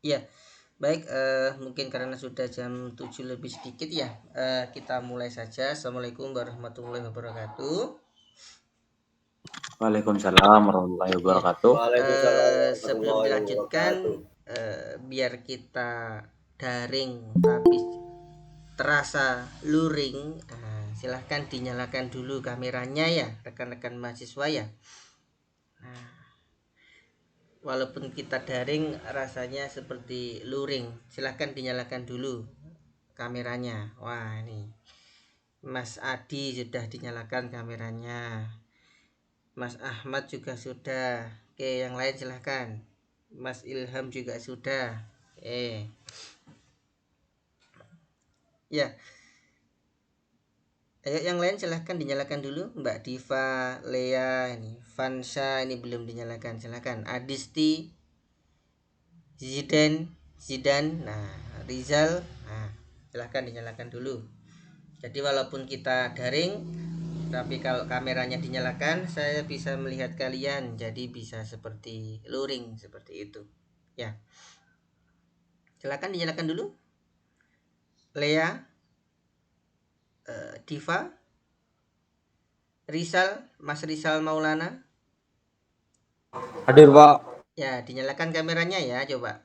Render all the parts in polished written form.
Iya, baik, mungkin karena sudah jam 7 lebih sedikit ya, kita mulai saja. Assalamualaikum warahmatullahi wabarakatuh. Waalaikumsalam warahmatullahi Iya, wabarakatuh. Waalaikumsalam sebelum warahmatullahi dilanjutkan, wabarakatuh. biar kita daring tapi terasa luring, silahkan dinyalakan dulu kameranya ya, rekan-rekan mahasiswa ya. Nah, walaupun kita daring rasanya seperti luring, silahkan dinyalakan dulu kameranya. Wah, ini Mas Adi sudah dinyalakan kameranya, Mas Ahmad juga sudah. Oke, yang lain silahkan. Mas Ilham juga sudah. Ya, ayo yang lain silahkan dinyalakan dulu. Mbak Diva, Lea, ini Vansha ini belum dinyalakan, silahkan. Adisti, Zidan, nah Rizal, nah silahkan dinyalakan dulu. Jadi walaupun kita daring, tapi kalau kameranya dinyalakan, saya bisa melihat kalian. Jadi bisa seperti luring seperti itu. Ya, silahkan dinyalakan dulu. Lea, Diva, Rizal, Mas Rizal Maulana. Hadir, Pak. Ya, dinyalakan kameranya ya, coba.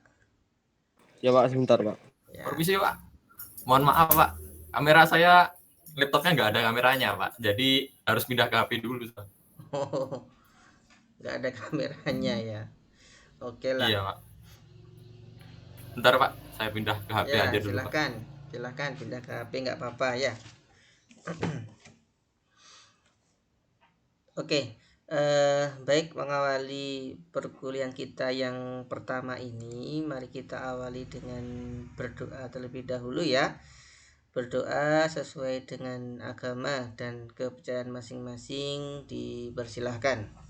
Ya, Pak, sebentar, Pak. Ya. Permisi, Pak. Mohon maaf, Pak. Kamera saya, laptopnya nggak ada kameranya, Pak. Jadi harus pindah ke HP dulu. Oh, nggak ada kameranya ya. Oke lah. Iya, Pak. Bentar, Pak. Saya pindah ke HP Ya, aja dulu, Pak. silahkan pindah ke HP, nggak apa-apa ya. Oke, baik, mengawali perkuliahan kita yang pertama ini, mari kita awali dengan berdoa terlebih dahulu ya. Berdoa sesuai dengan agama dan kepercayaan masing-masing, dipersilahkan.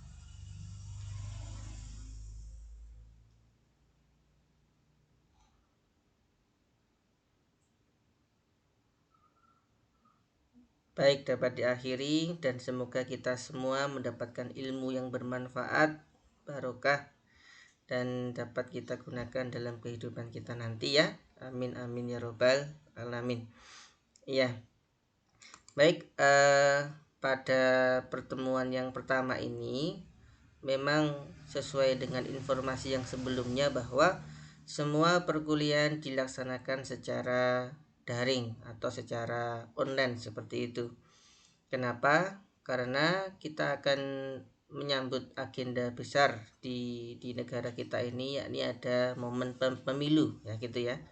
Baik, dapat diakhiri dan semoga kita semua mendapatkan ilmu yang bermanfaat, barokah, dan dapat kita gunakan dalam kehidupan kita nanti ya. Amin amin ya robbal alamin. Iya. Baik, pada pertemuan yang pertama ini memang sesuai dengan informasi yang sebelumnya bahwa semua perkuliahan dilaksanakan secara daring atau secara online seperti itu. Kenapa? Karena kita akan menyambut agenda besar di negara kita ini, yakni ada momen pemilu ya gitu ya,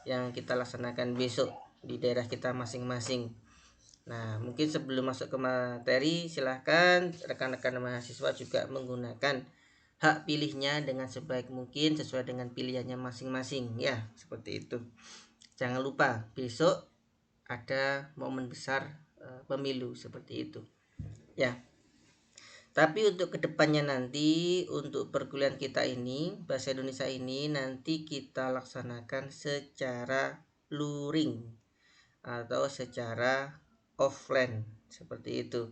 yang kita laksanakan besok di daerah kita masing-masing. Nah, mungkin sebelum masuk ke materi, silahkan rekan-rekan mahasiswa juga menggunakan hak pilihnya dengan sebaik mungkin sesuai dengan pilihannya masing-masing ya, seperti itu. Jangan lupa besok ada momen besar pemilu seperti itu ya. Tapi untuk kedepannya nanti, untuk perkuliahan kita ini, bahasa Indonesia ini nanti kita laksanakan secara luring atau secara offline seperti itu.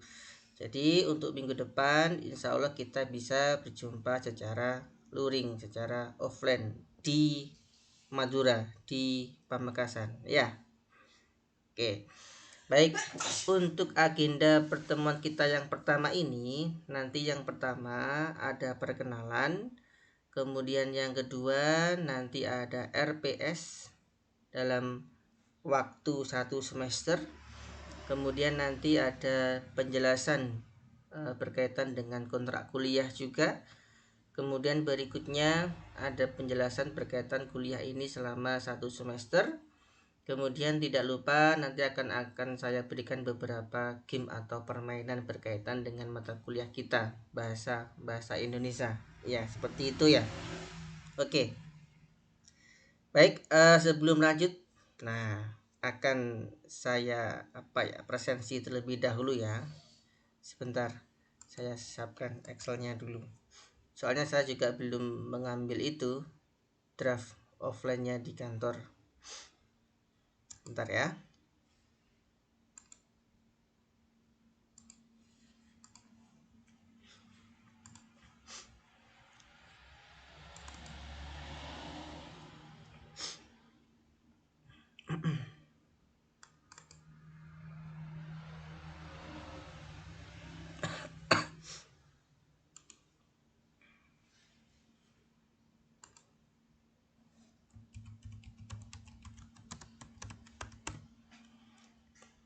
Jadi untuk minggu depan insya Allah kita bisa berjumpa secara luring, secara offline di Madura, di Pamekasan ya. Oke. Baik, untuk agenda pertemuan kita yang pertama ini, nanti yang pertama ada perkenalan, kemudian yang kedua nanti ada RPS dalam waktu 1 semester, kemudian nanti ada penjelasan berkaitan dengan kontrak kuliah juga, kemudian berikutnya ada penjelasan berkaitan kuliah ini selama 1 semester. Kemudian tidak lupa nanti akan saya berikan beberapa game atau permainan berkaitan dengan mata kuliah kita, bahasa Indonesia. Ya, seperti itu ya. Oke. Baik, sebelum lanjut, nah akan saya presensi terlebih dahulu ya. Sebentar, saya siapkan Excelnya dulu. Soalnya saya juga belum mengambil itu draft offline-nya di kantor. Bentar ya.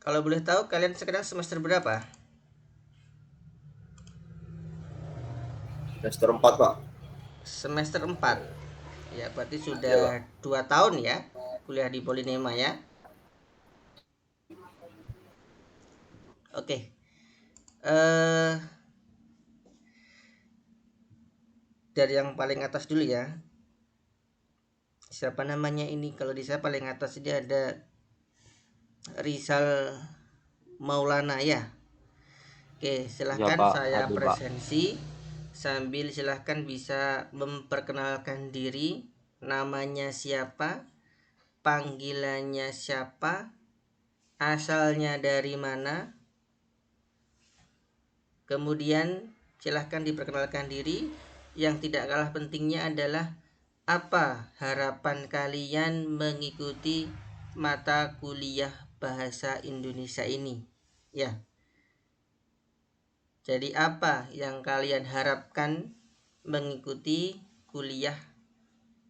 Kalau boleh tahu kalian sekarang semester berapa? Semester 4 Pak. Semester 4. Ya, berarti Iya Pak. sudah 2 tahun ya kuliah di Polinema ya. Oke. Eh dari yang paling atas dulu ya. Siapa namanya ini? Kalau di saya paling atas ini ada Rizal Maulana ya. Oke, Iya silahkan Pak, saya ada Pak. presensi sambil silahkan bisa memperkenalkan diri, namanya siapa, panggilannya siapa, asalnya dari mana, kemudian silahkan diperkenalkan diri. Yang tidak kalah pentingnya adalah apa harapan kalian mengikuti mata kuliah bahasa Indonesia ini? Ya, jadi apa yang kalian harapkan mengikuti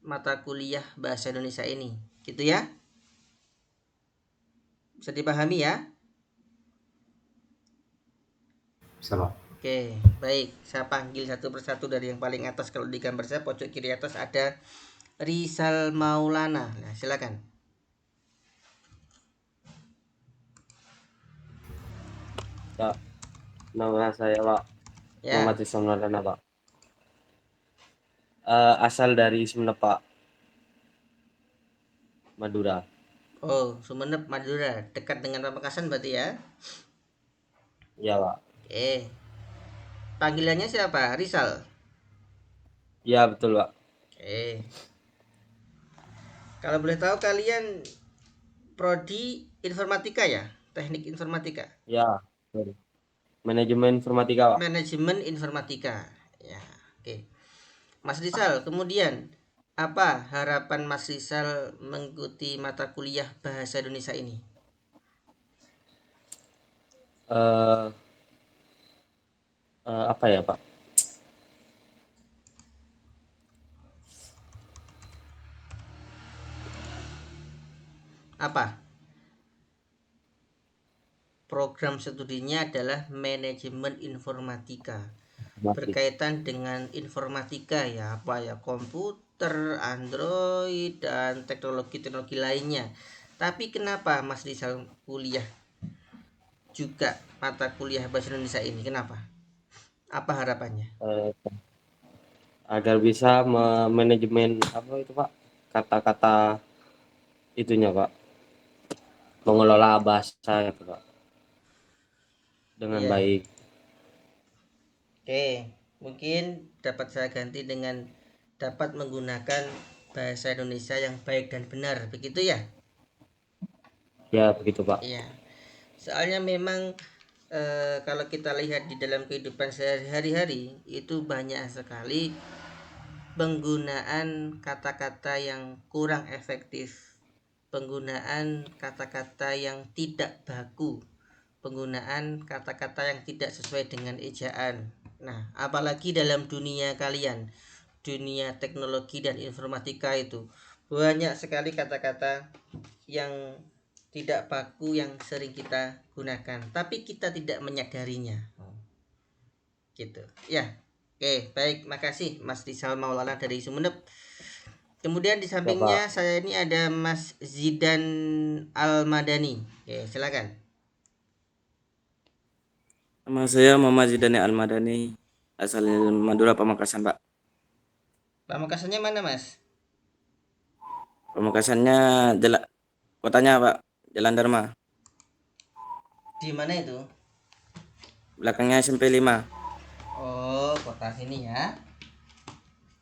mata kuliah bahasa Indonesia ini? Gitu ya? Bisa dipahami ya? Bisa Pak. Oke, baik. Saya panggil satu persatu dari yang paling atas. Kalau di gambar saya pojok kiri atas ada Rizal Maulana. Nah, silakan. Ya, nama saya Pak Muhammad Ya. Isam Nardana Pak. Asal dari Sumeneb Pak, Madura. Oh, Sumeneb, Madura. Dekat dengan Pamekasan berarti ya? Iya Pak. Oke. Panggilannya siapa? Rizal. Iya betul Pak. Oke. Kalau boleh tahu kalian prodi informatika ya? Teknik informatika. Ya, betul. Manajemen informatika Pak. Manajemen informatika. Ya, oke. Mas Rizal, kemudian apa harapan Mas Rizal mengikuti mata kuliah bahasa Indonesia ini? Eh, apa ya Pak? Apa? Program studinya adalah manajemen informatika. Masih. Berkaitan dengan informatika ya, apa ya, komputer, Android dan teknologi-teknologi lainnya. Tapi kenapa Mas Rizal kuliah juga mata kuliah bahasa Indonesia ini? Kenapa? Apa harapannya? Eh, agar bisa manajemen apa itu Pak? Kata-kata itunya Pak. Mengelola bahasa itu Pak dengan Iya. baik. Oke, mungkin dapat saya ganti dengan dapat menggunakan bahasa Indonesia yang baik dan benar, begitu ya? Ya begitu Pak. Iya. Soalnya memang kalau kita lihat di dalam kehidupan sehari-hari itu banyak sekali penggunaan kata-kata yang kurang efektif, penggunaan kata-kata yang tidak baku, penggunaan kata-kata yang tidak sesuai dengan ejaan. Nah, apalagi dalam dunia kalian, dunia teknologi dan informatika itu banyak sekali kata-kata yang tidak baku yang sering kita gunakan, tapi kita tidak menyadarinya. Gitu. Ya. Oke, baik, makasih Mas Rizal Maulana dari Sumeneb. Kemudian di Ya sampingnya Pak. saya ini ada Mas Zidan Almadani. Oke, silakan. Nama saya Muhammad Zidane Almadani, asal Madura Pamekasan, Pak. Pamekasannya mana, Mas? Pamekasannya kotanya, Pak, Jalan Dharma. Di mana itu? Belakangnya SMP 5. Oh, kota sini ya.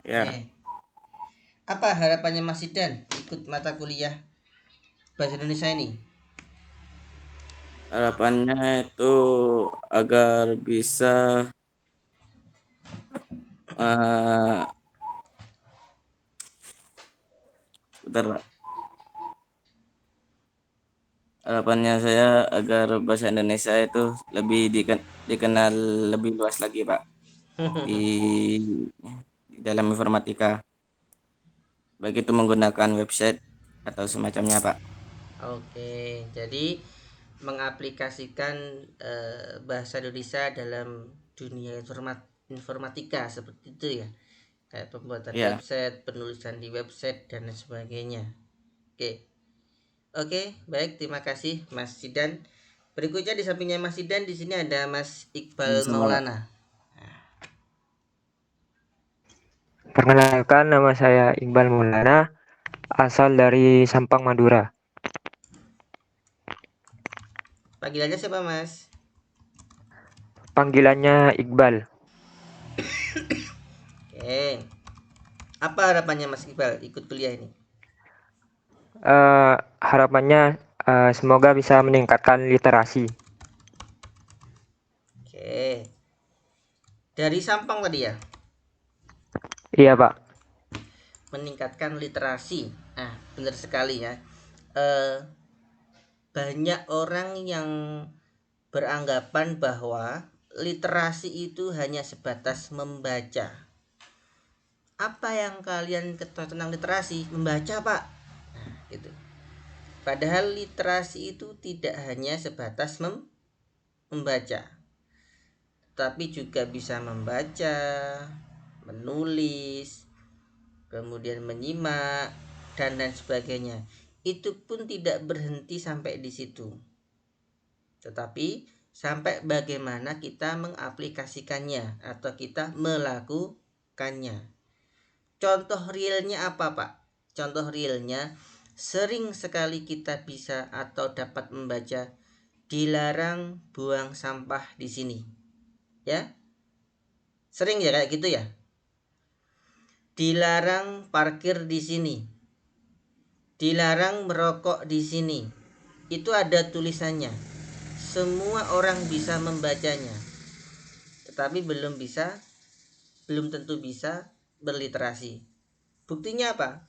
Ya, Oke. Apa harapannya Mas Zidan ikut mata kuliah bahasa Indonesia ini? harapannya itu agar bisa eh bentar, Pak. Harapannya saya agar bahasa Indonesia itu lebih dikenal lebih luas lagi, Pak, di, di dalam informatika. Baik itu menggunakan website atau semacamnya, Pak. Oke, jadi mengaplikasikan bahasa Indonesia dalam dunia informatika seperti itu ya, kayak pembuatan Iya. website, penulisan di website dan lain sebagainya. Oke, baik, terima kasih Mas Zidan. Berikutnya di sampingnya Mas Zidan di sini ada Mas Iqbal Sama-sama, Pak. Maulana. Perkenalkan, nama saya Iqbal Maulana, asal dari Sampang, Madura. Panggilannya siapa Mas? Panggilannya Iqbal. Oke. Apa harapannya Mas Iqbal ikut kuliah ini? Harapannya semoga bisa meningkatkan literasi. Oke. Dari Sampang tadi ya? Iya, Pak. Meningkatkan literasi. Nah, benar sekali ya. Banyak orang yang beranggapan bahwa literasi itu hanya sebatas membaca. Apa yang kalian ketahui tentang literasi? Membaca, Pak. Nah, gitu. Padahal literasi itu tidak hanya sebatas membaca, tapi juga bisa membaca, menulis, kemudian menyimak, dan lain sebagainya. Itu pun tidak berhenti sampai di situ, tetapi sampai bagaimana kita mengaplikasikannya atau kita melakukannya. Contoh realnya apa, Pak? Contoh realnya, sering sekali kita bisa atau dapat membaca dilarang buang sampah di sini. Ya? Sering ya kayak gitu ya? Dilarang parkir di sini. Dilarang merokok di sini. Itu ada tulisannya. Semua orang bisa membacanya. Tetapi belum tentu bisa berliterasi. Buktinya apa?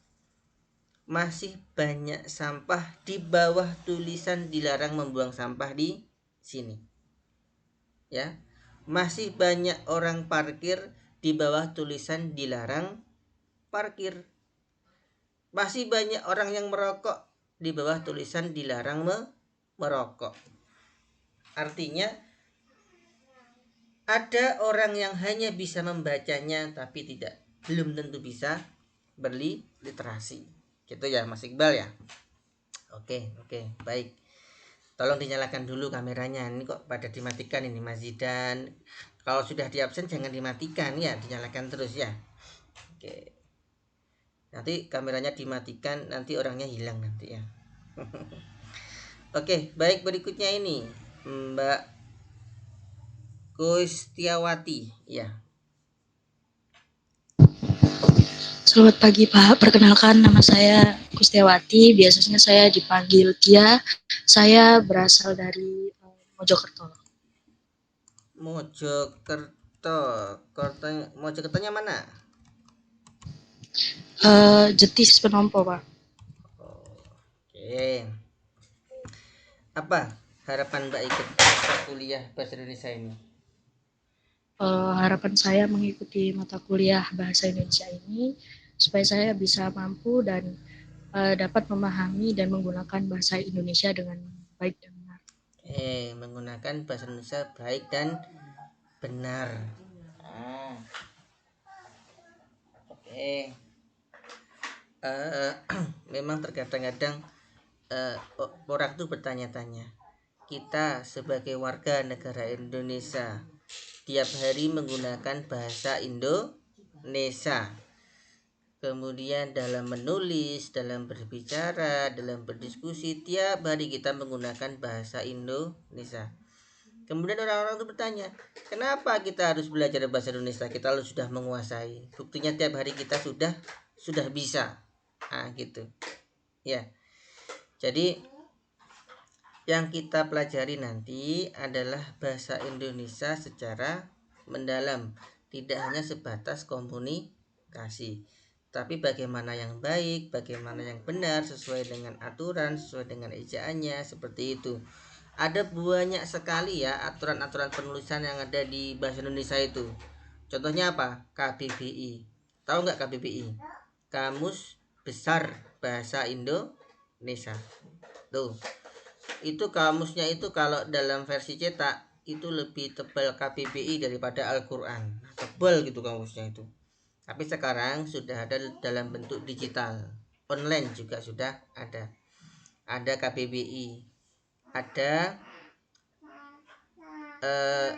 Masih banyak sampah di bawah tulisan dilarang membuang sampah di sini. Ya. Masih banyak orang parkir di bawah tulisan dilarang parkir. Masih banyak orang yang merokok di bawah tulisan dilarang merokok. Artinya ada orang yang hanya bisa membacanya tapi belum tentu bisa berliterasi. Gitu ya Mas Iqbal ya. Oke, baik. Tolong dinyalakan dulu kameranya. Ini kok pada dimatikan ini Mas Zidan. Kalau sudah di absen jangan dimatikan ya, dinyalakan terus ya. Oke. Nanti kameranya dimatikan, nanti orangnya hilang nanti ya. Oke, baik, berikutnya ini Mbak Kustiawati ya. Selamat pagi Pak, perkenalkan nama saya Kustiawati, biasanya saya dipanggil Tia. Saya berasal dari Mojokerto. Mojokertonya mana? Jetis Penompo Pak. Oke. Apa harapan Mbak ikut kuliah bahasa Indonesia ini? Harapan saya mengikuti mata kuliah bahasa Indonesia ini supaya saya bisa mampu dan dapat memahami dan menggunakan bahasa Indonesia dengan baik dan benar. Menggunakan bahasa Indonesia baik dan benar. Oke. Memang terkadang-kadang orang tuh bertanya-tanya, kita sebagai warga negara Indonesia tiap hari menggunakan bahasa Indonesia, kemudian dalam menulis, dalam berbicara, dalam berdiskusi tiap hari kita menggunakan bahasa Indonesia. Kemudian orang-orang itu bertanya, kenapa kita harus belajar bahasa Indonesia? Kita harus sudah menguasai. Buktinya tiap hari kita sudah bisa. Gitu. Ya. Jadi yang kita pelajari nanti adalah bahasa Indonesia secara mendalam, tidak hanya sebatas komunikasi, tapi bagaimana yang baik, bagaimana yang benar sesuai dengan aturan, sesuai dengan ejaannya, seperti itu. Ada banyak sekali ya aturan-aturan penulisan yang ada di bahasa Indonesia itu. Contohnya apa? KBBI. Tahu nggak KBBI? Kamus Besar Bahasa Indonesia. Tuh. itu kamusnya itu kalau dalam versi cetak itu lebih tebal KBBI daripada Al-Quran. Tebal gitu kamusnya itu. Tapi sekarang sudah ada dalam bentuk digital. Online juga sudah ada. Ada KBBI. Ada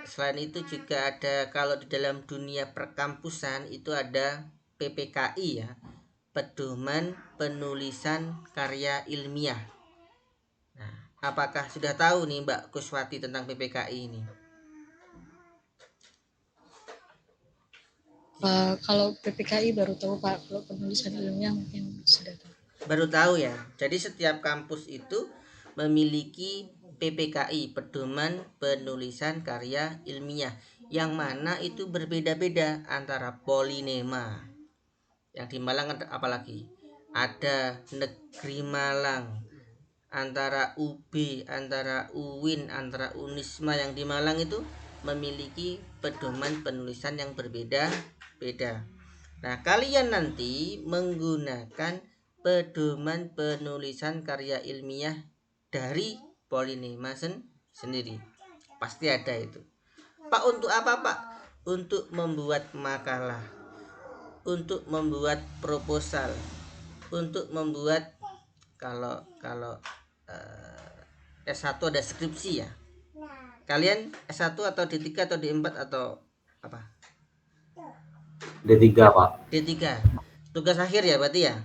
selain itu juga ada, kalau di dalam dunia perkampusan itu ada PPKI ya, Pedoman Penulisan Karya Ilmiah. Nah, apakah sudah tahu nih Mbak Kuswati tentang PPKI ini? Kalau PPKI baru tahu Pak, kalau penulisan ilmiah mungkin sudah tahu. Baru tahu ya. Jadi setiap kampus itu memiliki PPKI, Pedoman Penulisan Karya Ilmiah, yang mana itu berbeda-beda antara Polinema. Yang di Malang ada apalagi? Ada Negeri Malang, antara UB, antara UIN, antara Unisma. Yang di Malang itu memiliki pedoman penulisan yang berbeda-beda. Nah, kalian nanti menggunakan pedoman penulisan karya ilmiah dari Polinema sendiri. Pasti ada itu. Pak, untuk apa Pak? Untuk membuat makalah, untuk membuat proposal, untuk membuat kalau S1 ada skripsi ya. Kalian S1 atau D3 atau D4 atau apa? D3 Pak, D3. Tugas akhir ya berarti ya?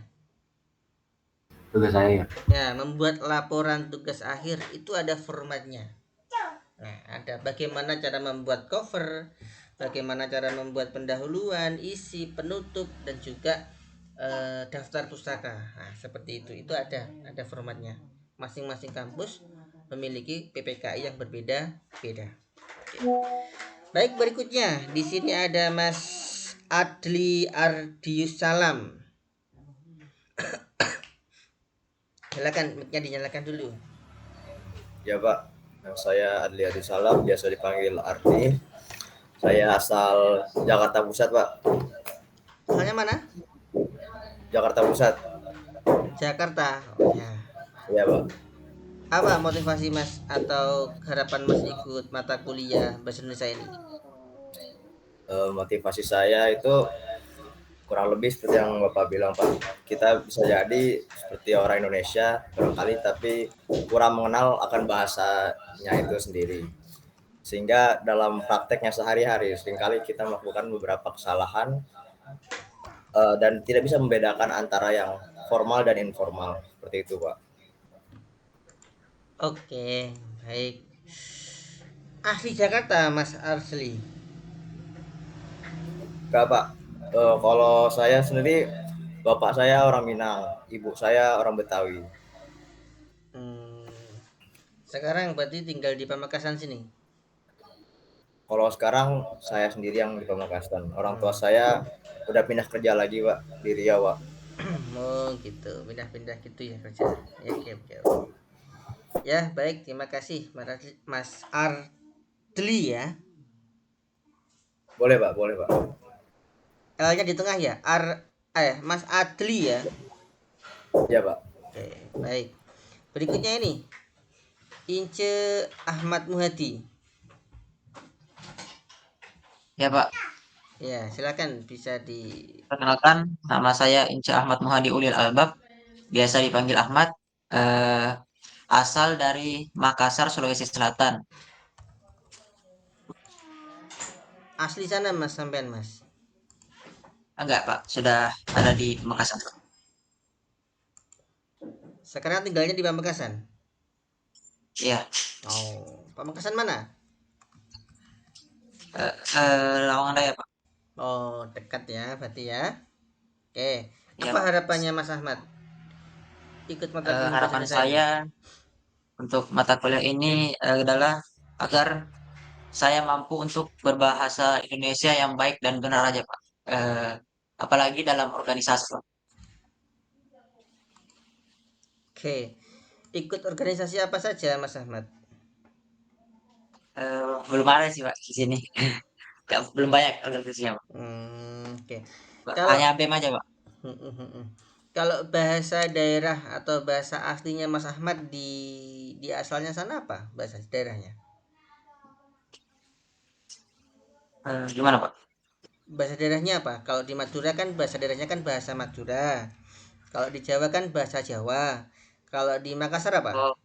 tugas saya. Ya, membuat laporan tugas akhir itu ada formatnya. Nah, ada bagaimana cara membuat cover, bagaimana cara membuat pendahuluan, isi, penutup, dan juga daftar pustaka. Nah, seperti itu. Itu ada formatnya. Masing-masing kampus memiliki PPKI yang berbeda-beda. Oke. Baik, berikutnya di sini ada Mas Adli Ardius Salam. Silakan, mic-nya dinyalakan dulu. Ya Pak, saya Adli Salam, biasa dipanggil Ardi. Saya asal Jakarta Pusat Pak. Asalnya mana? Jakarta Pusat. Jakarta. Oh, ya. Ya Pak. Apa motivasi Mas atau harapan Mas ikut mata kuliah bahasa Indonesia ini? Motivasi saya itu kurang lebih seperti yang Bapak bilang Pak. Kita bisa jadi seperti orang Indonesia barangkali, tapi kurang mengenal akan bahasanya itu sendiri. Sehingga dalam prakteknya sehari-hari seringkali kita melakukan beberapa kesalahan dan tidak bisa membedakan antara yang formal dan informal, seperti itu Pak. Oke, baik. Asli Jakarta Mas Arsli? Enggak Pak, kalau saya sendiri, bapak saya orang Minang, ibu saya orang Betawi. Sekarang berarti tinggal di Pamekasan sini? Kalau sekarang saya sendiri yang di Pamekasan. Orang tua saya udah pindah kerja lagi Pak, di Riau Pak. Oh gitu, pindah-pindah gitu ya kerja. Oke. Ya baik, terima kasih Mas Ardli ya. Boleh Pak. L-nya di tengah ya. Mas Adli ya. Ya Pak. Oke, baik. Berikutnya ini Ince Ahmad Muhadi. Ya Pak, Ya, silakan bisa perkenalkan nama saya Ince Ahmad Muhadi Ulil Albab, biasa dipanggil Ahmad, asal dari Makassar, Sulawesi Selatan. asli sana Mas sampean Mas. Enggak Pak, sudah ada di Makassar. Sekarang tinggalnya di Pamekasan. Iya, Oh, Pamekasan mana? Lawang Daya Pak. Oh, dekat ya berarti ya. Oke. Iya, Apa Pak. harapannya Mas Ahmad ikut mata kuliah bahasa Harapan Indonesia ini? saya untuk mata kuliah ini adalah agar saya mampu untuk berbahasa Indonesia yang baik dan benar aja Pak. Apalagi dalam organisasi Pak. Oke. Ikut organisasi apa saja Mas Ahmad? Belum ada sih Pak di sini. Belum banyak organisasinya Pak. Oke. Kalau Hanya BEM aja Pak. Kalau bahasa daerah atau bahasa aslinya Mas Ahmad di asalnya sana apa bahasa daerahnya? Gimana Pak? Bahasa daerahnya apa? Kalau di Madura kan bahasa daerahnya kan bahasa Madura. Kalau di Jawa kan bahasa Jawa. Kalau di Makassar apa? Oh,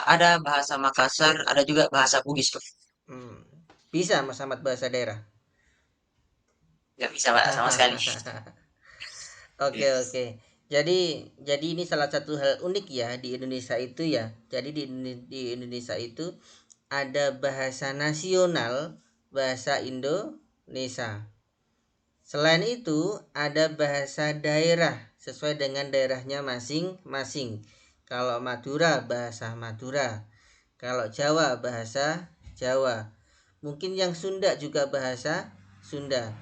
ada bahasa Makassar, ada juga bahasa Bugis Pak. Hmm, bisa Mas Ahmad bahasa daerah. Nggak bisa Pak, sama sekali. Oke oke. Jadi ini salah satu hal unik ya di Indonesia itu ya. Jadi di Indonesia itu ada bahasa nasional, bahasa Indonesia. Selain itu ada bahasa daerah sesuai dengan daerahnya masing-masing. Kalau Madura bahasa Madura. Kalau Jawa bahasa Jawa. Mungkin yang Sunda juga bahasa Sunda.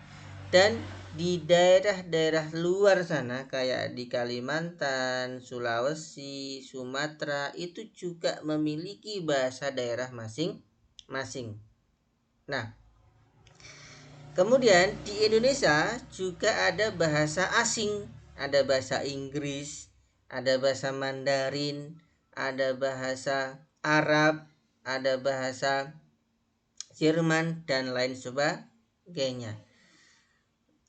Dan di daerah-daerah luar sana kayak di Kalimantan, Sulawesi, Sumatera itu juga memiliki bahasa daerah masing-masing. Nah, kemudian di Indonesia juga ada bahasa asing, ada bahasa Inggris, ada bahasa Mandarin, ada bahasa Arab, ada bahasa Jerman dan lain sebagainya.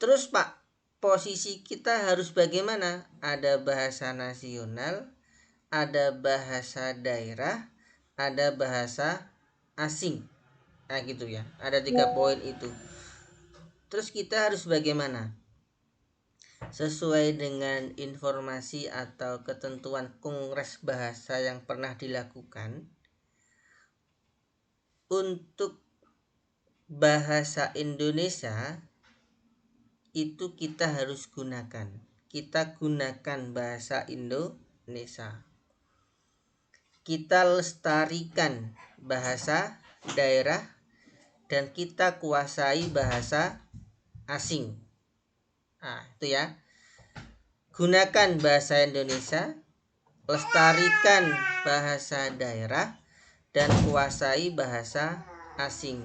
Terus Pak, posisi kita harus bagaimana? Ada bahasa nasional, ada bahasa daerah, ada bahasa asing. Nah gitu ya, ada 3 poin itu. Terus kita harus bagaimana? Sesuai dengan informasi atau ketentuan Kongres Bahasa yang pernah dilakukan, untuk bahasa Indonesia itu kita harus gunakan. Kita gunakan bahasa Indonesia. Kita lestarikan bahasa daerah dan kita kuasai bahasa asing. Nah, itu ya. Gunakan bahasa Indonesia, lestarikan bahasa daerah dan kuasai bahasa asing.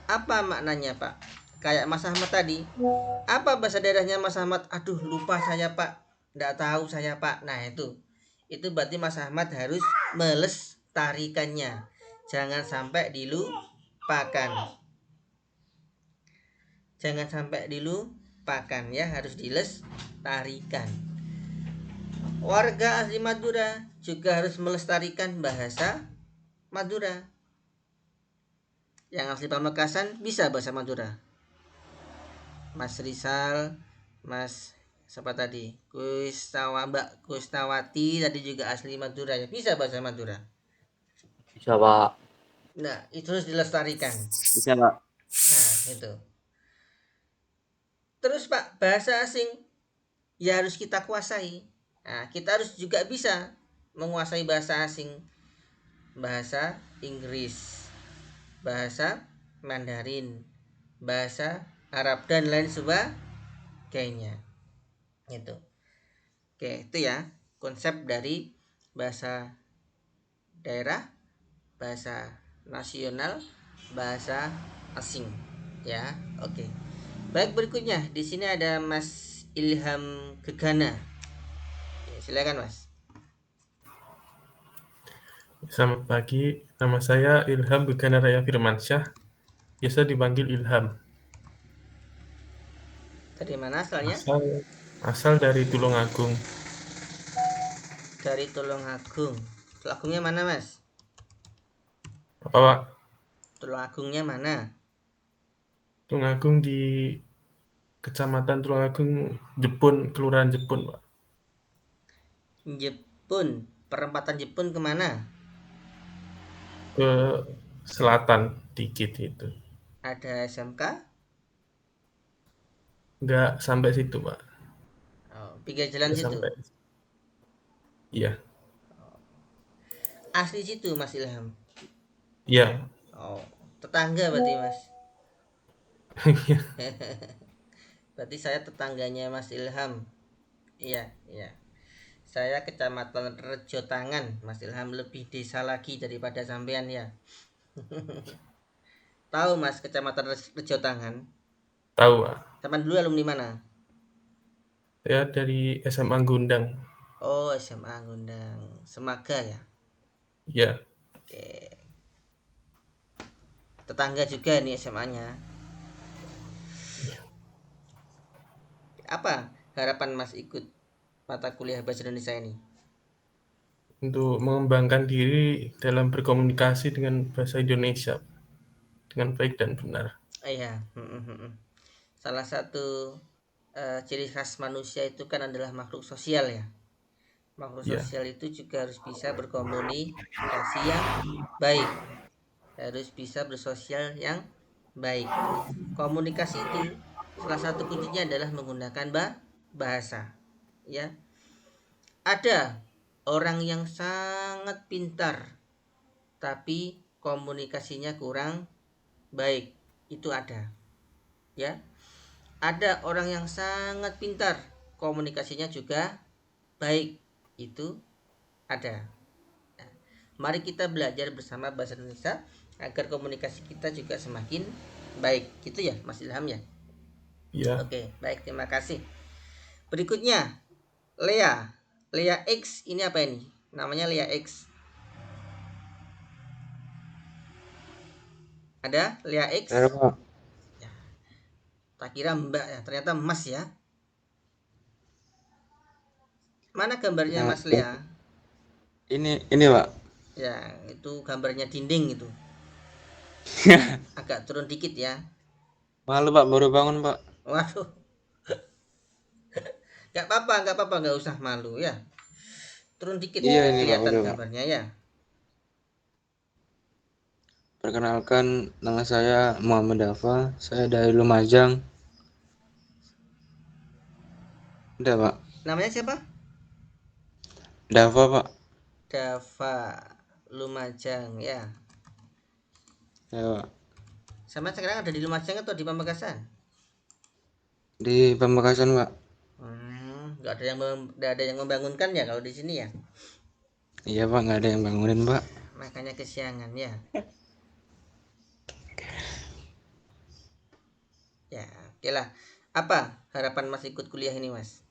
Apa maknanya, Pak? Kayak Mas Ahmad tadi. Apa bahasa daerahnya Mas Ahmad? Aduh, lupa saya, Pak. Nggak tahu saya, Pak. Nah, itu berarti Mas Ahmad harus melestarikannya. Jangan sampai dilupakan. Jangan sampai dilupakan ya, harus dilestarikan. Warga asli Madura juga harus melestarikan bahasa Madura. Yang asli Pamekasan bisa bahasa Madura. Mas Rizal, Mas siapa tadi? Mbak Kusnawati tadi juga asli Madura ya. Bisa bahasa Madura. Bisa Pak. Nah, itu harus dilestarikan. Bisa, Pak. Nah, itu. Terus Pak, bahasa asing ya harus kita kuasai. Nah, kita harus juga bisa menguasai bahasa asing. Bahasa Inggris, bahasa Mandarin, bahasa Arab dan lain sebagainya. Itu. Oke, itu ya konsep dari bahasa daerah, bahasa nasional, bahasa asing. Ya, oke. Baik, berikutnya di sini ada Mas Ilham Gegana. Ya, silakan Mas. Selamat pagi, nama saya Ilham Gegana Raya Firmansyah, biasa dipanggil Ilham. Dari mana asalnya? Asal dari Tulungagung. Dari Tulungagung. Tulungagungnya mana Mas? Apa Pak? Tulungagungnya mana? Tulungagung di Kecamatan Tulungagung, Jepun, Kelurahan Jepun, Pak. Jepun, perempatan Jepun kemana? Ke selatan dikit itu. Ada SMK? Nggak sampai situ, Pak. Oh, pinggir jalan Nggak situ. sampai. Iya. Asli situ Mas Ilham. Iya. Oh, tetangga berarti Mas. Berarti saya tetangganya Mas Ilham. Iya, iya. Saya Kecamatan Rejotangan, Mas Ilham lebih desa lagi daripada sampean ya. Tahu Mas Kecamatan Rejotangan? Tahu, Pak. Sampean dulu alumni mana? Saya dari SMA Gundang. Oh, SMA Gundang. Semaga ya? Ya, Oke. Tetangga juga nih SMA-nya. Apa harapan Mas ikut mata kuliah bahasa Indonesia ini? untuk mengembangkan diri dalam berkomunikasi dengan bahasa Indonesia dengan baik dan benar. Iya. Salah satu ciri khas manusia itu kan adalah makhluk sosial ya. Makhluk Ya, sosial itu juga harus bisa berkomunikasi yang baik, harus bisa bersosial yang baik. Komunikasi itu salah satu kuncinya adalah menggunakan bahasa. Ya, ada orang yang sangat pintar tapi komunikasinya kurang baik, itu ada. Ya, ada orang yang sangat pintar komunikasinya juga baik, itu ada. Nah, mari kita belajar bersama bahasa Indonesia agar komunikasi kita juga semakin baik, gitu ya Mas Ilham ya. ya. Oke, baik, terima kasih. Berikutnya Lea X, ini apa ini? Namanya Lea X. Ada Lea X? Ada, Pak. Ya, tak kira Mbak ya, ternyata Mas ya. Mana gambarnya Nah, Mas Lea? ini Pak. Ya, itu gambarnya dinding itu. Agak turun dikit ya. Malu Pak, baru bangun Pak. Waduh. Gak apa-apa, gak usah malu ya. Turun dikit Iya biar ini Pak, kelihatan udah Pak. gambarnya ya. Perkenalkan, nama saya Muhammad Dafa. Saya dari Lumajang. Udah Pak. Namanya siapa? Dafa Pak. Dava, Lumajang ya. Ya Pak. Sama sekarang ada di Lumajang atau di Pamekasan? Di Pamekasan Pak. Gak ada yang membangunkan ya kalau di sini ya. Iya Pak, nggak ada yang bangunin Pak. Makanya kesiangan ya. Ya, oke lah. Apa harapan Mas ikut kuliah ini Mas?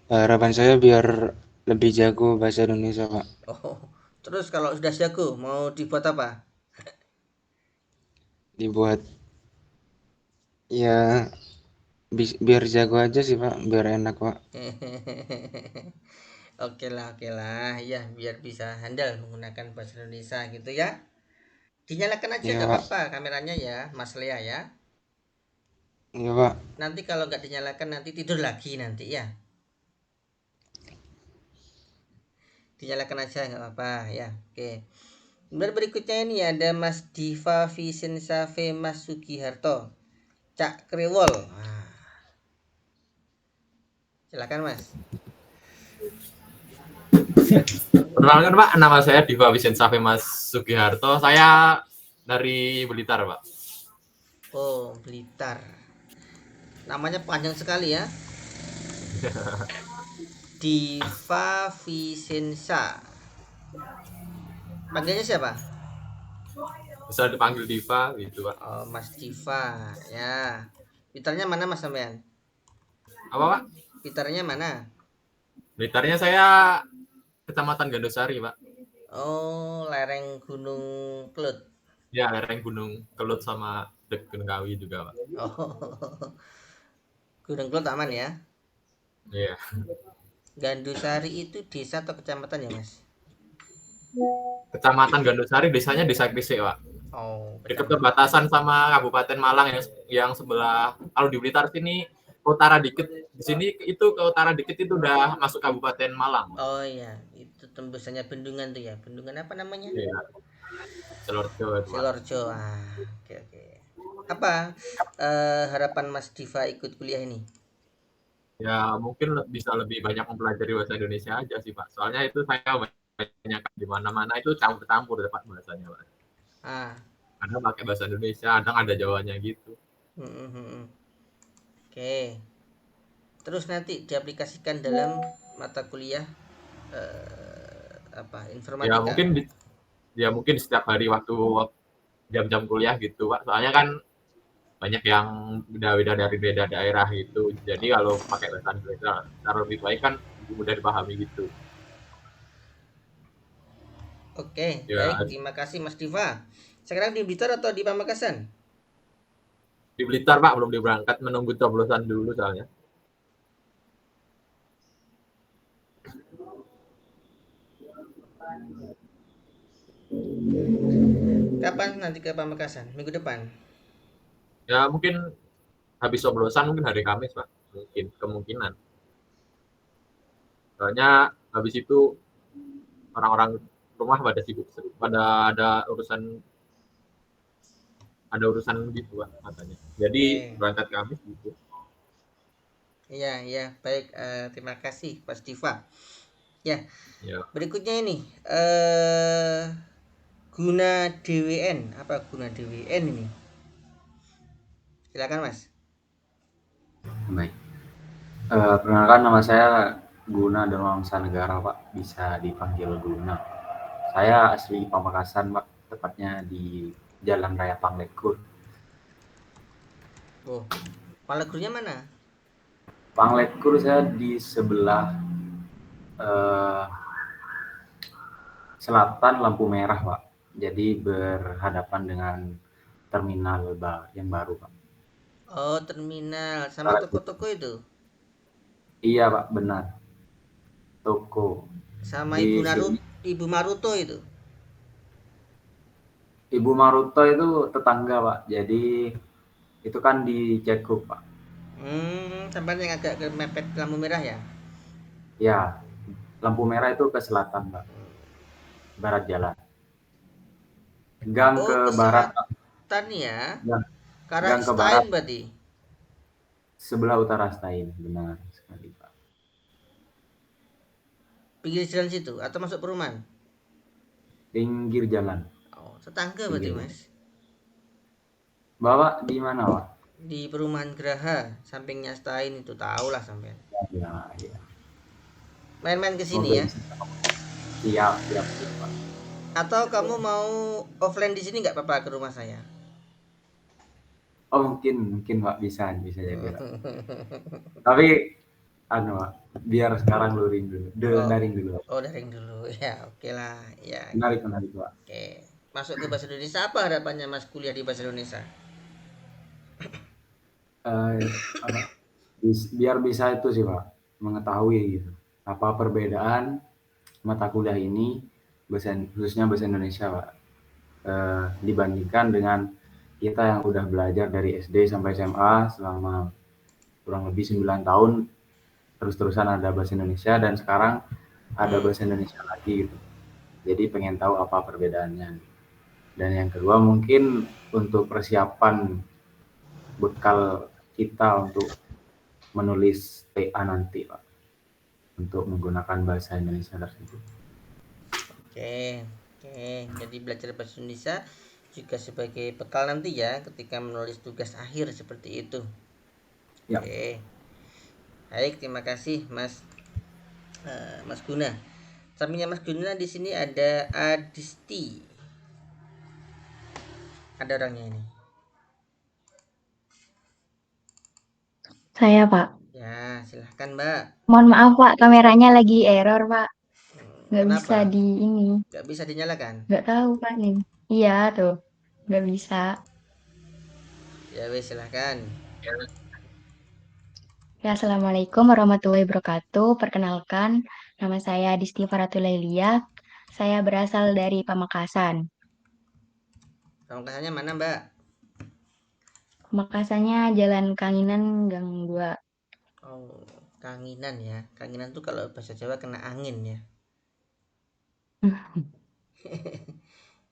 Harapan saya biar lebih jago bahasa Indonesia Pak. Oh, terus kalau sudah jago mau dibuat apa? Dibuat ya biar jago aja sih Pak, biar enak Pak. Oke lah, ya biar bisa handal menggunakan bahasa Indonesia gitu ya. Dinyalakan aja Iya gak Pak. apa-apa kameranya ya, Mas Lea ya. Iya Pak. Nanti kalau nggak dinyalakan nanti tidur lagi nanti ya. Dinyalakan aja nggak apa-apa ya. Oke. Kemudian berikutnya ini ada Mas Diva Vicensa Mas Sugiharto, Cak Krewol. Nah, silakan Mas. Perkenalkan Pak, nama saya Diva Vicensa Mas Sugiharto. Saya dari Blitar Pak. Oh, Blitar. Namanya panjang sekali ya. Diva Vicensa. Panggilnya siapa? Bisa dipanggil Diva gitu Pak. Oh, Mas Diva ya. Blitarnya mana Mas sampean? Apa Pak? Blitarnya mana? Blitarnya saya Kecamatan Gandusari Pak. Oh, lereng Gunung Kelut. Ya, lereng Gunung Kelut sama Gunung Kawi juga Pak. Oh, Gunung Kelut aman ya. Iya. Gandusari itu desa atau kecamatan ya Mas? Kecamatan Gandusari, desanya Desa Krisik Pak. Oh, Dekat perbatasan sama Kabupaten Malang yang sebelah. Kalau di Blitar sini ke utara dikit, di sini itu ke utara dikit itu udah masuk Kabupaten Malang. Oh iya, itu tembusannya bendungan tuh ya. Bendungan apa namanya? Iya. Selorjo. Selorjo. Oke. Apa harapan Mas Diva ikut kuliah ini? Ya mungkin bisa lebih banyak mempelajari bahasa Indonesia aja sih Pak. Soalnya itu saya banyak di mana-mana itu campur-campur Pak bahasanya Pak. Kadang pakai bahasa Indonesia, kadang ada Jawanya gitu. Oke. Terus nanti diaplikasikan dalam mata kuliah informatika. Ya mungkin setiap hari waktu jam-jam kuliah gitu Pak. Soalnya kan banyak yang beda-beda dari beda daerah gitu. Jadi kalau pakai bahasa Indonesia secara lebih baik kan lebih mudah dipahami gitu. Oke, Ya, baik. Terima kasih Mas Diva. Sekarang di Blitar atau di Pamekasan? di Blitar Pak, belum diberangkat, menunggu coblosan dulu soalnya. Kapan nanti ke Pamekasan? Minggu depan? Ya mungkin habis coblosan mungkin hari Kamis Pak, mungkin kemungkinan. Soalnya habis itu orang-orang rumah pada sibuk, pada ada urusan gitu Pak katanya. Jadi berangkat Kamis gitu. Iya, baik. Terima kasih Mas Diva. Ya, berikutnya ini guna DWN. Apa guna DWN ini? Silakan Mas. Baik. Perkenalkan, nama saya Guna Darmawangsa Negara, Pak. Bisa dipanggil Guna. Saya asli Pamekasan, Pak. Tepatnya di Jalan Raya Panglekur. Oh, Panglekurnya mana? Panglekur saya di sebelah selatan lampu merah, Pak. Jadi berhadapan dengan terminal yang baru, Pak. Oh, terminal sama toko-toko itu? Iya, Pak, benar. Toko. Sama Di Ibu Maruto itu? Ibu Maruto itu tetangga, Pak. Jadi itu kan di Cekuk, Pak. Tempat yang agak mepet lampu merah ya? Ya, lampu merah itu ke selatan, Pak. Barat jalan. Gang ke barat. Selatan ya? Ke arah Istain berarti? Sebelah utara Istain, benar sekali, Pak. Pinggir jalan situ atau masuk perumahan? Pinggir jalan. Oh, tetangga berarti Mas? Bapak di mana, Pak? Di perumahan Geraha, sampingnya Stain itu, tahulah sampean. Ya. Main-main ke sini ya. Siap, Pak. Atau kamu mau offline di sini nggak apa-apa ke rumah saya? Oh, mungkin Pak bisa jadi, Pak. Tapi Pak, biar sekarang daring dulu. Oh, daring dulu. Ya, oke lah. Ya. Menarik, Pak. Oke. Masuk ke bahasa Indonesia, apa harapannya Mas kuliah di bahasa Indonesia? Biar bisa itu sih, Pak, mengetahui gitu apa perbedaan mata kuliah ini khususnya bahasa Indonesia, Pak, dibandingkan dengan kita yang udah belajar dari SD sampai SMA selama kurang lebih 9 tahun terus-terusan ada bahasa Indonesia, dan sekarang ada bahasa Indonesia lagi gitu. Jadi pengen tahu apa perbedaannya. Dan yang kedua mungkin untuk persiapan bekal kita untuk menulis TA nanti, Pak, untuk menggunakan bahasa Indonesia tersebut. Oke. Jadi belajar bahasa Indonesia juga sebagai bekal nanti ya ketika menulis tugas akhir seperti itu. Ya. Oke. Baik, terima kasih Mas Guna. Sampingnya Mas Guna di sini ada Adisti. Ada orangnya ini. Saya, Pak. Ya, silahkan Mbak. Mohon maaf Pak, kameranya lagi error Pak. Nggak bisa Nggak bisa dinyalakan? Nggak tahu Pak nih. Iya tuh, nggak bisa. Ya wes, silahkan. Ya, Assalamualaikum warahmatullahi wabarakatuh. Perkenalkan, nama saya Disti Faratulailia. Saya berasal dari Pamekasan. Pamekasannya mana Mbak? Pamekasannya Jalan Kanginan Gang 2. Oh, Kanginan ya. Kanginan tuh kalau bahasa Jawa kena angin ya.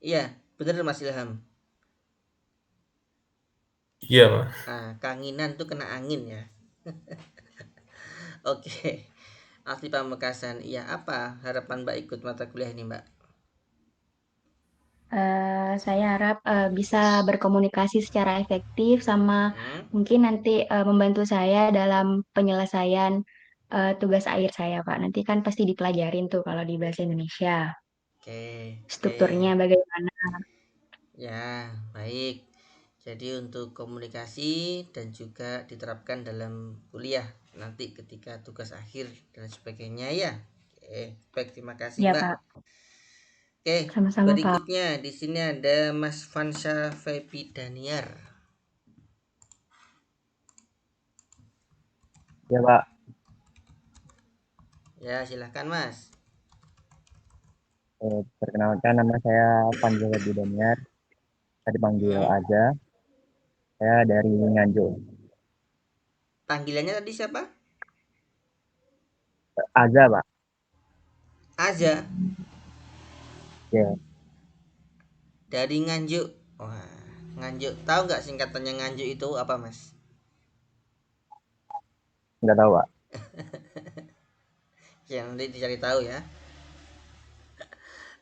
Iya, bener Mas Ilham. Iya, Pak. Nah, Kanginan tuh kena angin ya. Oke. Asli Pamekasan. Iya, apa harapan Mbak ikut mata kuliah ini, Mbak? Saya harap bisa berkomunikasi secara efektif sama mungkin nanti membantu saya dalam penyelesaian tugas akhir saya, Pak. Nanti kan pasti dipelajarin tuh kalau di bahasa Indonesia. Oke. Strukturnya bagaimana? Ya, baik. Jadi untuk komunikasi dan juga diterapkan dalam kuliah nanti ketika tugas akhir dan sebagainya ya. Oke, baik, terima kasih Ya, Mbak. Pak. Oke, Sama-sama, Pak. berikutnya di sini ada Mas Fansha Febi Daniar. Ya, Pak. Ya, silahkan Mas. Perkenalkan, nama saya Fansha Febi Daniar. Saya dipanggil Aja. Saya dari Nganjuk. Panggilannya tadi siapa? Aza, Pak. Aza. Ya. Dari Nganjuk. Wah, Nganjuk. Tahu nggak singkatannya Nganjuk itu apa, Mas? Nggak tahu, Pak. Ya, nanti dicari tahu ya.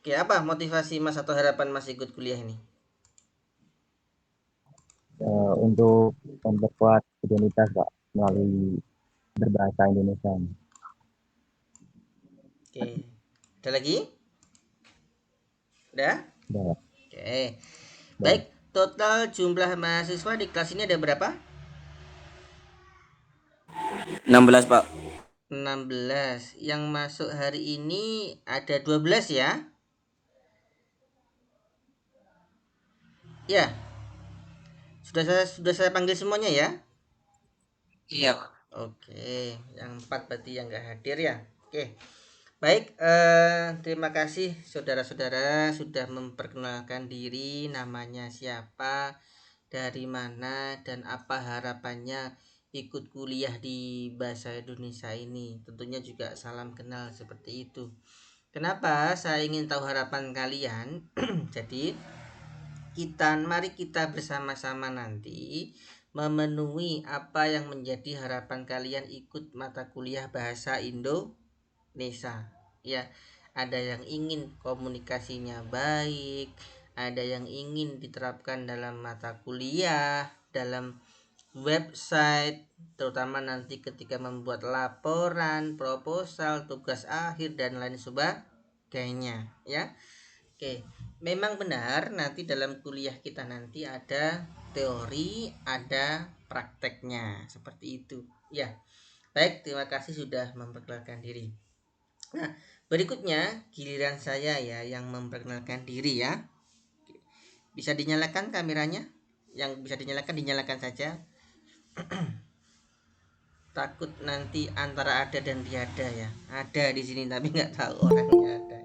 Oke, apa motivasi Mas atau harapan Mas ikut kuliah ini? Untuk memperkuat identitas, Pak, melalui berbahasa Indonesia. Oke. Ada lagi? Udah? Udah. Oke. Baik, total jumlah mahasiswa di kelas ini ada berapa? 16, Pak. 16. Yang masuk hari ini ada 12 ya? Ya. Sudah saya panggil semuanya ya? Iya. Oke, yang 4 berarti yang nggak hadir ya. Oke. Baik, terima kasih saudara-saudara sudah memperkenalkan diri, namanya siapa, dari mana, dan apa harapannya ikut kuliah di Bahasa Indonesia ini. Tentunya juga salam kenal seperti itu. Kenapa saya ingin tahu harapan kalian? Jadi mari kita bersama-sama nanti memenuhi apa yang menjadi harapan kalian ikut mata kuliah Bahasa Indonesia. Ya, ada yang ingin komunikasinya baik, ada yang ingin diterapkan dalam mata kuliah, dalam website, terutama nanti ketika membuat laporan, proposal, tugas akhir dan lain sebagainya ya. Oke, memang benar nanti dalam kuliah kita nanti ada teori, ada prakteknya, seperti itu ya. Baik, terima kasih sudah memperkenalkan diri. Nah, berikutnya giliran saya ya yang memperkenalkan diri ya. Bisa dinyalakan kameranya? Yang bisa dinyalakan saja. Takut nanti antara ada dan tiada ya. Ada di sini tapi nggak tahu orangnya ada.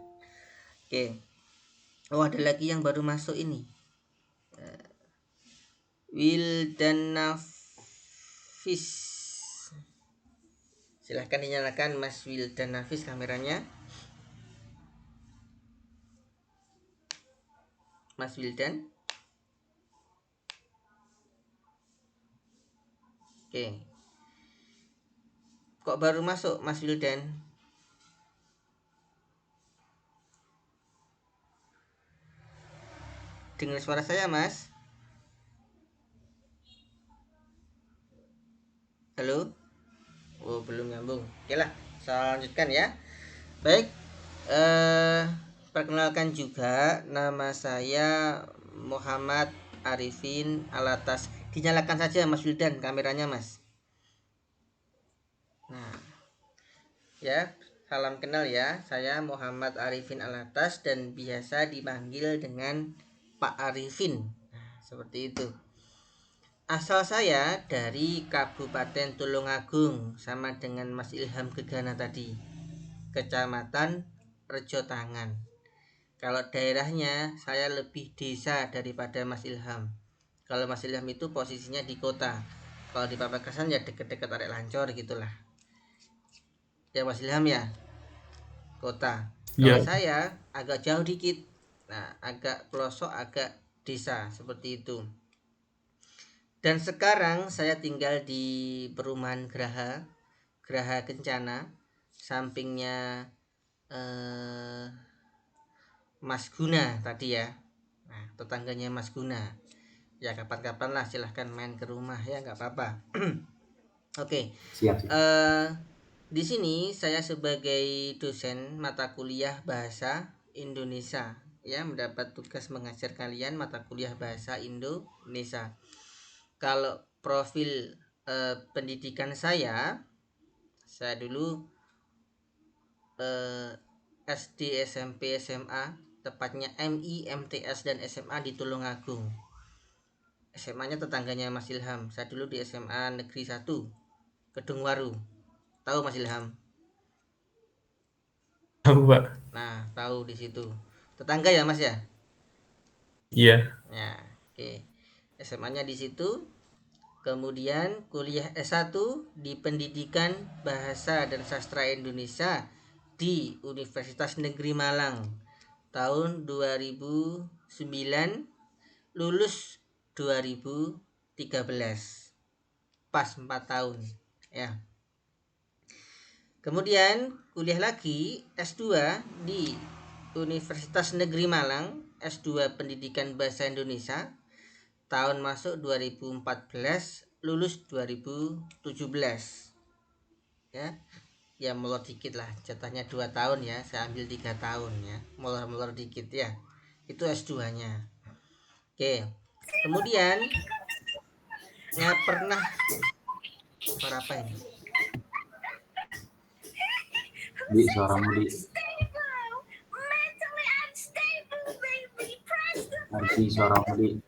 Oke. Oh, ada lagi yang baru masuk ini. Wildan Nafis. Silahkan dinyalakan Mas Wildan Nafis kameranya. Mas Wildan. Oke. Kok baru masuk Mas Wildan? Dengar suara saya, Mas? Halo? Oh, belum nyambung. Oke lah, saya lanjutkan ya. Baik, perkenalkan juga nama saya Muhammad Arifin Alatas. Dinyalakan saja Mas Wildan kameranya, Mas. Nah, ya, salam kenal ya. Saya Muhammad Arifin Alatas dan biasa dipanggil dengan Pak Arifin. Nah, seperti itu. Asal saya dari Kabupaten Tulungagung, sama dengan Mas Ilham Gegana tadi, Kecamatan Rejotangan. Kalau daerahnya saya lebih desa daripada Mas Ilham. Kalau Mas Ilham itu posisinya di kota. Kalau di Pamekasan ya deket-deket Arek Lancor gitulah. Ya Mas Ilham ya, kota. Kalau saya agak jauh dikit. Nah, agak pelosok, agak desa seperti itu. Dan sekarang saya tinggal di perumahan Graha Kencana, sampingnya Mas Guna tadi ya. Nah, tetangganya Mas Guna. Ya kapan-kapan lah silahkan main ke rumah ya, nggak apa-apa. Oke. Siap. Di sini saya sebagai dosen mata kuliah Bahasa Indonesia ya mendapat tugas mengajar kalian mata kuliah bahasa Indonesia. Kalau profil pendidikan saya dulu SD, SMP, SMA, tepatnya MI, MTS dan SMA di Tulungagung. SMA-nya tetangganya Mas Ilham. Saya dulu di SMA Negeri 1 Kedungwaru. Tahu Mas Ilham? Tahu, Pak. Nah, tahu di situ. Tetangga ya, Mas ya? Iya. Ya, oke. SMA-nya di situ. Kemudian kuliah S1 di Pendidikan Bahasa dan Sastra Indonesia di Universitas Negeri Malang. Tahun 2009, lulus 2013. Pas 4 tahun, ya. Kemudian kuliah lagi S2 di Universitas Negeri Malang, S2 Pendidikan Bahasa Indonesia, tahun masuk 2014, lulus 2017. Ya molor dikit lah, jatahnya 2 tahun ya, saya ambil 3 tahun ya, molor dikit ya. Itu S2-nya. Oke. Kemudian pernah suara apa ini? Di suaramu di suaramu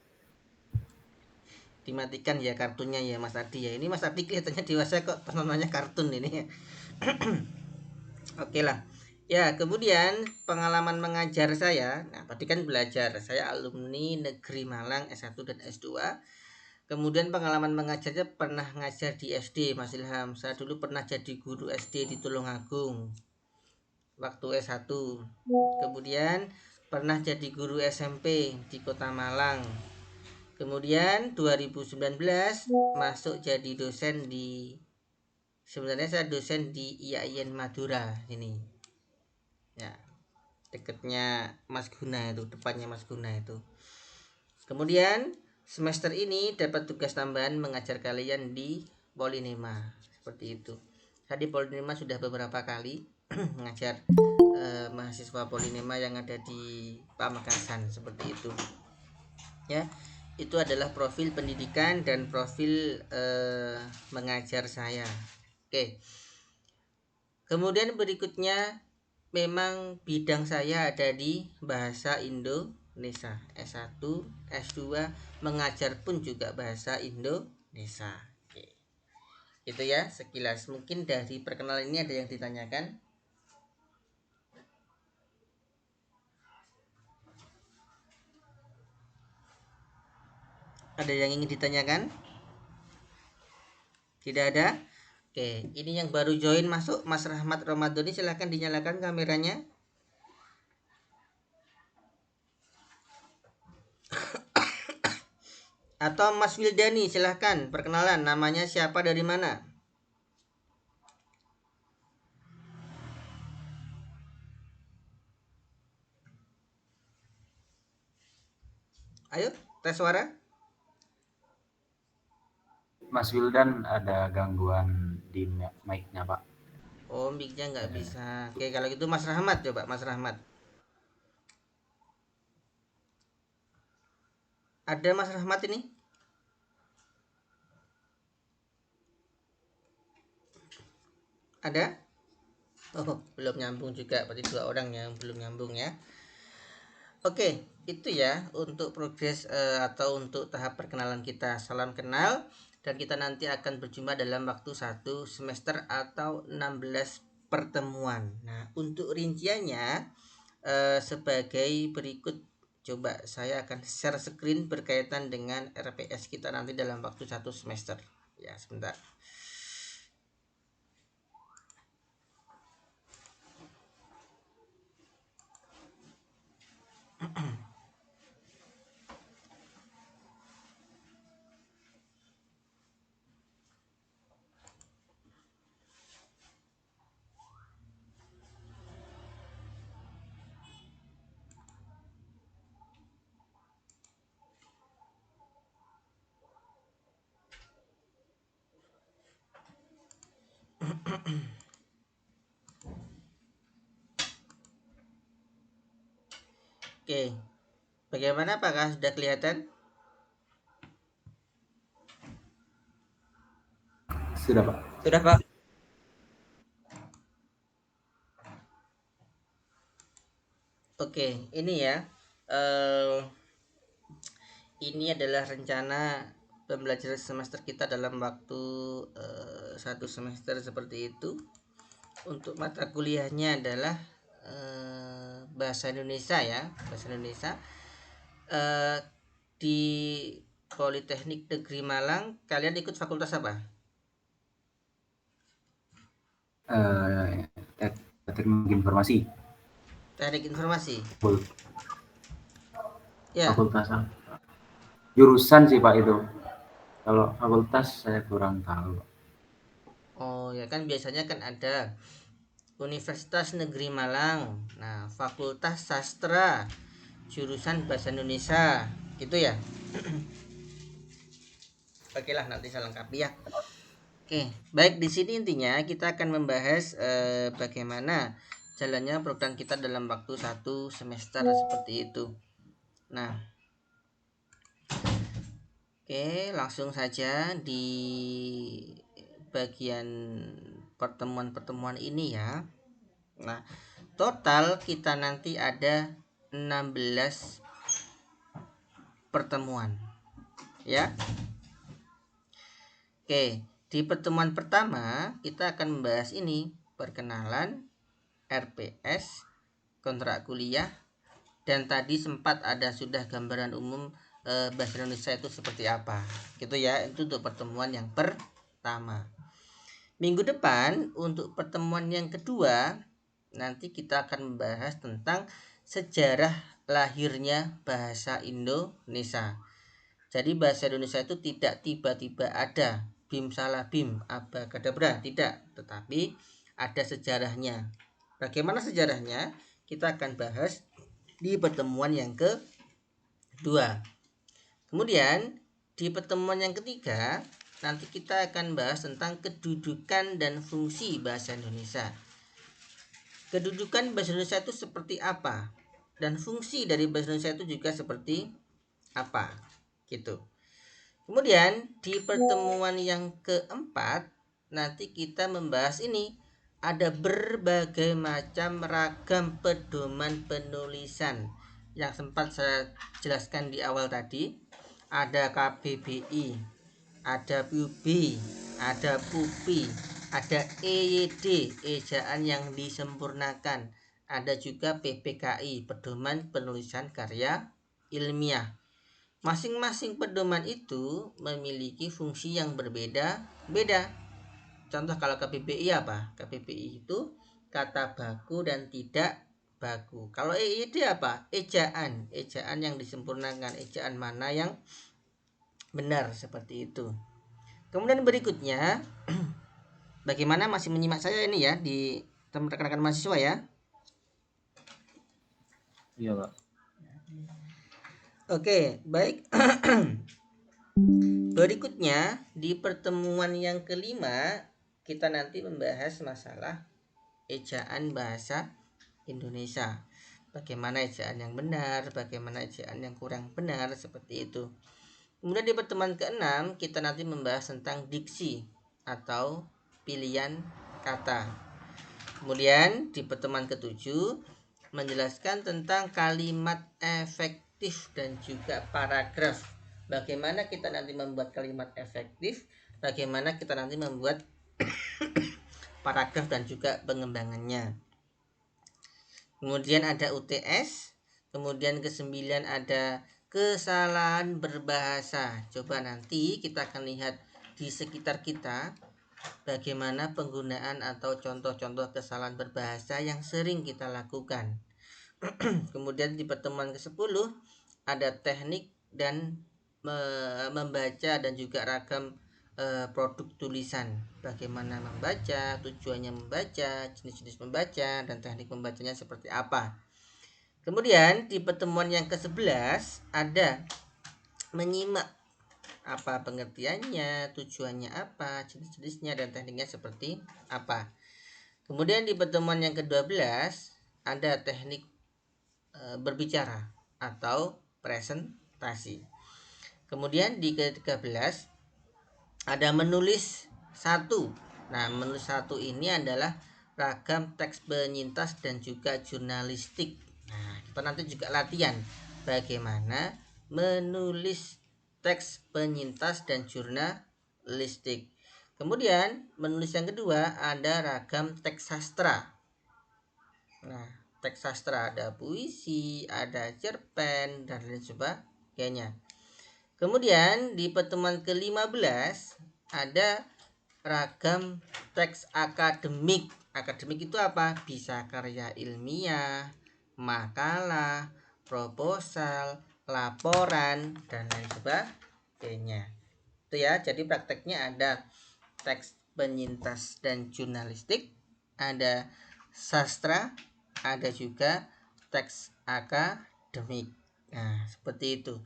dimatikan ya kartunnya ya Mas Adi ya. Ini Mas Adi kelihatannya dewasa kok tontonannya kartun ini. Oke lah. Ya, kemudian pengalaman mengajar saya. Nah, tadi kan belajar. Saya alumni Negeri Malang S1 dan S2. Kemudian pengalaman mengajarnya pernah ngajar di SD Mas Ilham. Saya dulu pernah jadi guru SD di Tulungagung waktu S1. Kemudian pernah jadi guru SMP di Kota Malang. Kemudian 2019 masuk jadi dosen di, sebenarnya saya dosen di IAIN Madura ini. Ya, deketnya Mas Guna itu, depannya Mas Guna itu. Kemudian semester ini dapat tugas tambahan mengajar kalian di Polinema, seperti itu. Saya di Polinema sudah beberapa kali mengajar mahasiswa Polinema yang ada di Pamekasan, seperti itu. Ya, itu adalah profil pendidikan dan profil mengajar saya. Oke. Kemudian berikutnya, memang bidang saya ada di bahasa Indonesia. S1, S2 mengajar pun juga bahasa Indonesia. Oke. Itu ya sekilas. Mungkin dari perkenalan ini ada yang ditanyakan? Ada yang ingin ditanyakan? Tidak ada? Oke, ini yang baru join masuk, Mas Rahmat Ramadhani, silahkan dinyalakan kameranya. Atau Mas Wildani, silahkan perkenalan, namanya siapa, dari mana? Ayo, tes suara. Mas Wildan ada gangguan di mic-nya, Pak. Oh, mic-nya nggak bisa. Oke, kalau gitu Mas Rahmat, coba Mas Rahmat. Ada Mas Rahmat ini? Ada? Oh, belum nyambung juga. Berarti 2 orang yang belum nyambung ya. Oke, itu ya untuk progres atau untuk tahap perkenalan kita. Salam kenal. Dan kita nanti akan berjumpa dalam waktu 1 semester atau 16 pertemuan. Nah, untuk rinciannya sebagai berikut. Coba saya akan share screen berkaitan dengan RPS kita nanti dalam waktu 1 semester. Ya, sebentar. Oke, bagaimana, apakah sudah kelihatan? Sudah, Pak. Sudah, Pak. Oke, ini ya. Ini adalah rencana pembelajaran semester kita dalam waktu 1 semester seperti itu. Untuk mata kuliahnya adalah bahasa Indonesia ya, bahasa Indonesia. Di Politeknik Negeri Malang, kalian ikut fakultas apa? Teknik informasi. Teknik informasi. Ya. Fakultas apa? Jurusan sih Pak itu. Kalau fakultas saya kurang tahu. Oh ya, kan biasanya kan ada Universitas Negeri Malang, nah Fakultas Sastra, jurusan Bahasa Indonesia, gitu ya. Oke lah, nanti saya lengkapi ya. Oke, baik, di sini intinya kita akan membahas bagaimana jalannya program kita dalam waktu 1 semester seperti itu. Nah, oke, langsung saja di bagian pertemuan-pertemuan ini ya. Nah, total kita nanti ada 16 pertemuan ya. Oke, di pertemuan pertama kita akan membahas ini, perkenalan, RPS, kontrak kuliah, dan tadi sempat ada sudah gambaran umum bahasa Indonesia itu seperti apa gitu ya. Itu untuk pertemuan yang pertama. Minggu depan untuk pertemuan yang kedua nanti kita akan membahas tentang sejarah lahirnya bahasa Indonesia. Jadi bahasa Indonesia itu tidak tiba-tiba ada, bim salah bim, abrakadabra, tidak, tetapi ada sejarahnya. Bagaimana sejarahnya? Kita akan bahas di pertemuan yang kedua. Kemudian di pertemuan yang ketiga nanti kita akan bahas tentang kedudukan dan fungsi bahasa Indonesia. Kedudukan bahasa Indonesia itu seperti apa, dan fungsi dari bahasa Indonesia itu juga seperti apa, gitu. Kemudian di pertemuan yang keempat nanti kita membahas ini, ada berbagai macam ragam pedoman penulisan yang sempat saya jelaskan di awal tadi. Ada KBBI, ada PUB, ada PUPI, ada EYD, ejaan yang disempurnakan, ada juga PPKI, pedoman penulisan karya ilmiah. Masing-masing pedoman itu memiliki fungsi yang berbeda-beda. Contoh kalau KBBI apa? KBBI itu kata baku dan tidak baku. Kalau EYD apa? Ejaan yang disempurnakan, ejaan mana yang benar, seperti itu. Kemudian berikutnya, bagaimana, masih menyimak saya ini ya di rekan-rekan mahasiswa ya? Iya Pak. Oke, baik. Berikutnya di pertemuan yang kelima kita nanti membahas masalah ejaan bahasa Indonesia. Bagaimana ejaan yang benar, bagaimana ejaan yang kurang benar, seperti itu. Kemudian di pertemuan ke-6 kita nanti membahas tentang diksi atau pilihan kata. Kemudian di pertemuan ke-7 menjelaskan tentang kalimat efektif dan juga paragraf. Bagaimana kita nanti membuat kalimat efektif, bagaimana kita nanti membuat paragraf dan juga pengembangannya. Kemudian ada UTS, kemudian ke-9 ada kesalahan berbahasa. Coba nanti kita akan lihat di sekitar kita bagaimana penggunaan atau contoh-contoh kesalahan berbahasa yang sering kita lakukan. Kemudian di pertemuan ke-10 ada teknik dan membaca dan juga ragam produk tulisan. Bagaimana membaca, tujuannya membaca, jenis-jenis membaca, dan teknik membacanya seperti apa. Kemudian di pertemuan yang ke-11 ada menyimak, apa pengertiannya, tujuannya apa, jenis-jenisnya, dan tekniknya seperti apa. Kemudian di pertemuan yang ke-12 ada teknik berbicara. atau presentasi. Kemudian di ke-13 ada menulis satu. Nah, menulis satu ini adalah ragam teks penyintas dan juga jurnalistik. Nah, kita nanti juga latihan bagaimana menulis teks penyintas dan jurnalistik. Kemudian menulis yang kedua ada ragam teks sastra. Nah, teks sastra ada puisi, ada cerpen, dan lain sebagainya. Kemudian di pertemuan ke-15 ada ragam teks akademik. Akademik itu apa? Bisa karya ilmiah, makalah, proposal, laporan, dan lain sebagainya. Itu ya, jadi prakteknya ada teks penyintas dan jurnalistik, ada sastra, ada juga teks akademik. Nah, seperti itu.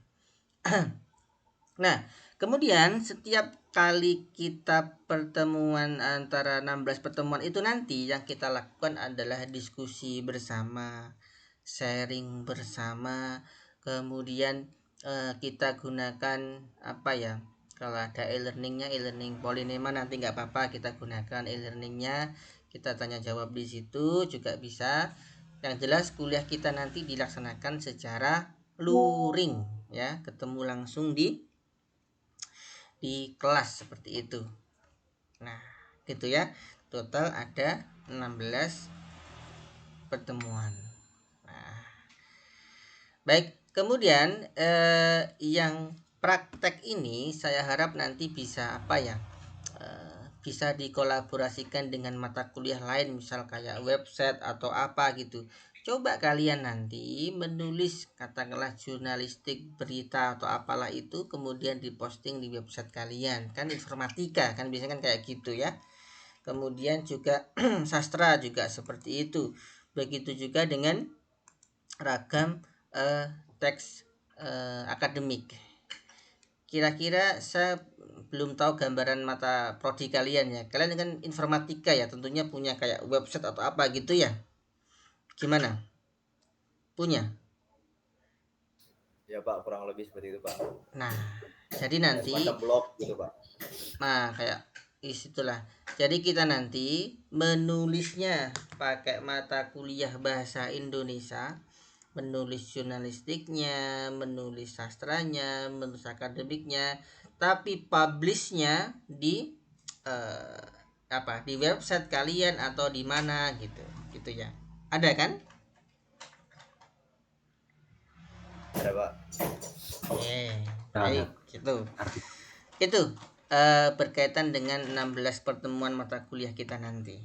Nah, kemudian setiap kali kita pertemuan antara 16 pertemuan itu nanti yang kita lakukan adalah diskusi bersama, sharing bersama, kemudian kita gunakan apa ya, kalau ada e-learningnya, e-learning Polinema nanti nggak apa-apa, kita gunakan e-learningnya, kita tanya jawab di situ juga bisa. Yang jelas kuliah kita nanti dilaksanakan secara luring ya, ketemu langsung di kelas seperti itu. Nah, gitu ya. Total ada 16 pertemuan. Nah, baik, kemudian yang praktek ini saya harap nanti bisa apa ya? Bisa dikolaborasikan dengan mata kuliah lain, misal kayak website atau apa gitu. Coba kalian nanti menulis katakanlah jurnalistik, berita atau apalah itu, kemudian diposting di website kalian. Kan informatika kan biasanya kan kayak gitu ya. Kemudian juga sastra juga seperti itu. Begitu juga dengan ragam teks akademik. Kira-kira saya belum tahu gambaran mata prodi kalian ya. Kalian kan informatika ya, tentunya punya kayak website atau apa gitu ya. Gimana? Punya? Ya Pak, kurang lebih seperti itu Pak. Nah, jadi nanti semacam blog gitu Pak. Nah, kayak isitulah. Jadi kita nanti menulisnya pakai mata kuliah bahasa Indonesia, menulis jurnalistiknya, menulis sastranya, menulis akademiknya, tapi publishnya di di website kalian atau di mana gitu ya. Ada kan? Ada Pak. Baik gitu. Itu berkaitan dengan 16 pertemuan mata kuliah kita nanti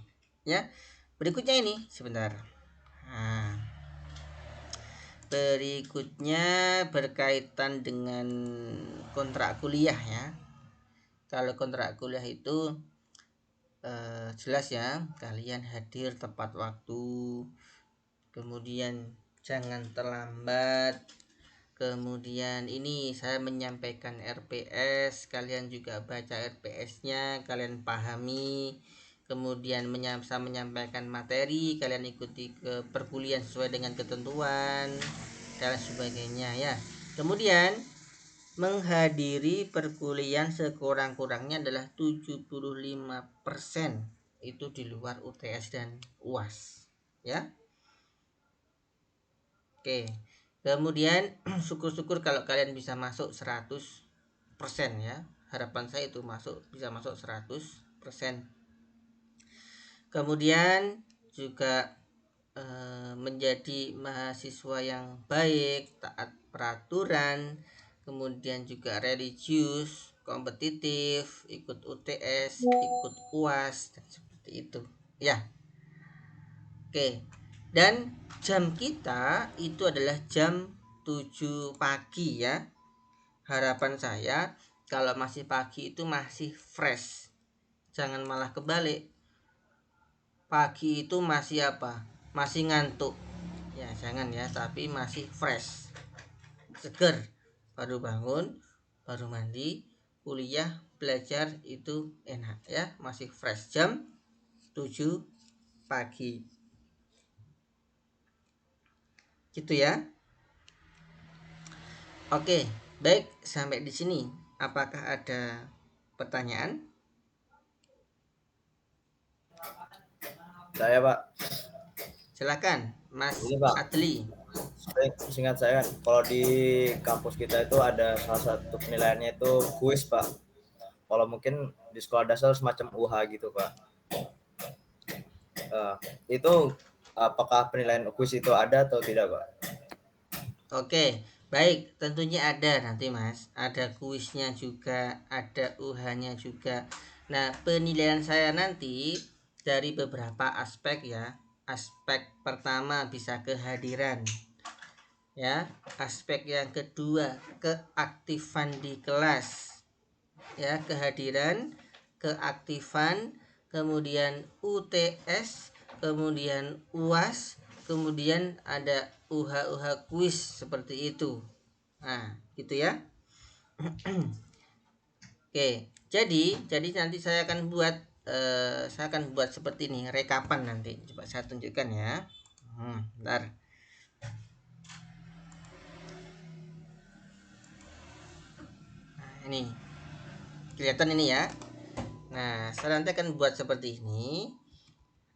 ya. Berikutnya ini sebentar. Nah, berikutnya berkaitan dengan kontrak kuliah ya. Kalau kontrak kuliah itu jelas ya, kalian hadir tepat waktu, kemudian jangan terlambat. Kemudian ini saya menyampaikan RPS, kalian juga baca RPS-nya, kalian pahami. Kemudian saya menyampaikan materi, kalian ikuti ke perkuliahan sesuai dengan ketentuan dan sebagainya ya. Kemudian menghadiri perkuliahan sekurang-kurangnya adalah 75%. Itu di luar UTS dan UAS ya. Oke. Kemudian syukur-syukur kalau kalian bisa masuk 100% ya. Harapan saya itu bisa masuk 100%. Kemudian juga menjadi mahasiswa yang baik, taat peraturan, kemudian juga religius, kompetitif, ikut UTS, ikut UAS, dan seperti itu ya. Oke. Dan jam kita itu adalah jam 7 pagi ya. Harapan saya kalau masih pagi itu masih fresh. Jangan malah kebalik. Pagi itu masih apa? Masih ngantuk. Ya jangan ya, tapi masih fresh. Seger. Baru bangun, baru mandi, kuliah, belajar itu enak ya. Masih fresh jam 7 pagi. Gitu ya. Oke, baik, sampai di sini. Apakah ada pertanyaan? Saya Pak. Silakan, Mas Ini Pak. Adli. Seingat saya, kalau di kampus kita itu ada salah satu penilaiannya itu kuis Pak. Kalau mungkin di sekolah dasar semacam UH gitu Pak. Itu apakah penilaian kuis itu ada atau tidak Pak? Oke, baik, tentunya ada nanti Mas. Ada kuisnya juga, ada UH-nya juga. Nah, penilaian saya nanti dari beberapa aspek ya. Aspek pertama bisa kehadiran. Ya, aspek yang kedua keaktifan di kelas. Ya, kehadiran, keaktifan, kemudian UTS, kemudian UAS, kemudian ada UH kuis seperti itu. Nah, gitu ya. Oke, jadi nanti saya akan buat seperti ini, rekapan nanti. Coba saya tunjukkan ya. Bentar. Nah, ini. Kelihatan ini ya. Nah, saya nanti akan buat seperti ini.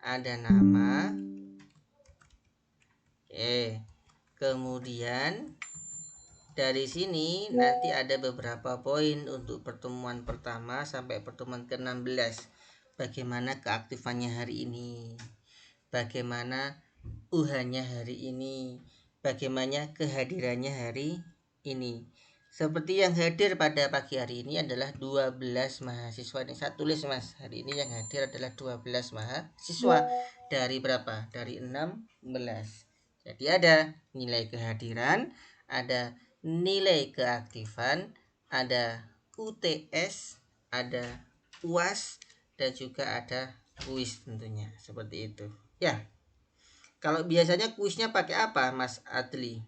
Ada nama. Oke. Kemudian dari sini nanti ada beberapa poin untuk pertemuan pertama sampai pertemuan ke-16. Bagaimana keaktifannya hari ini? Bagaimana UH-nya hari ini? Bagaimana kehadirannya hari ini? Seperti yang hadir pada pagi hari ini adalah 12 mahasiswa. Ini saya tulis Mas, hari ini yang hadir adalah 12 mahasiswa. Dari berapa? Dari 16. Jadi ada nilai kehadiran, ada nilai keaktifan, ada UTS, ada UAS, dan juga ada kuis tentunya. Seperti itu. Ya. Kalau biasanya kuisnya pakai apa Mas Adli?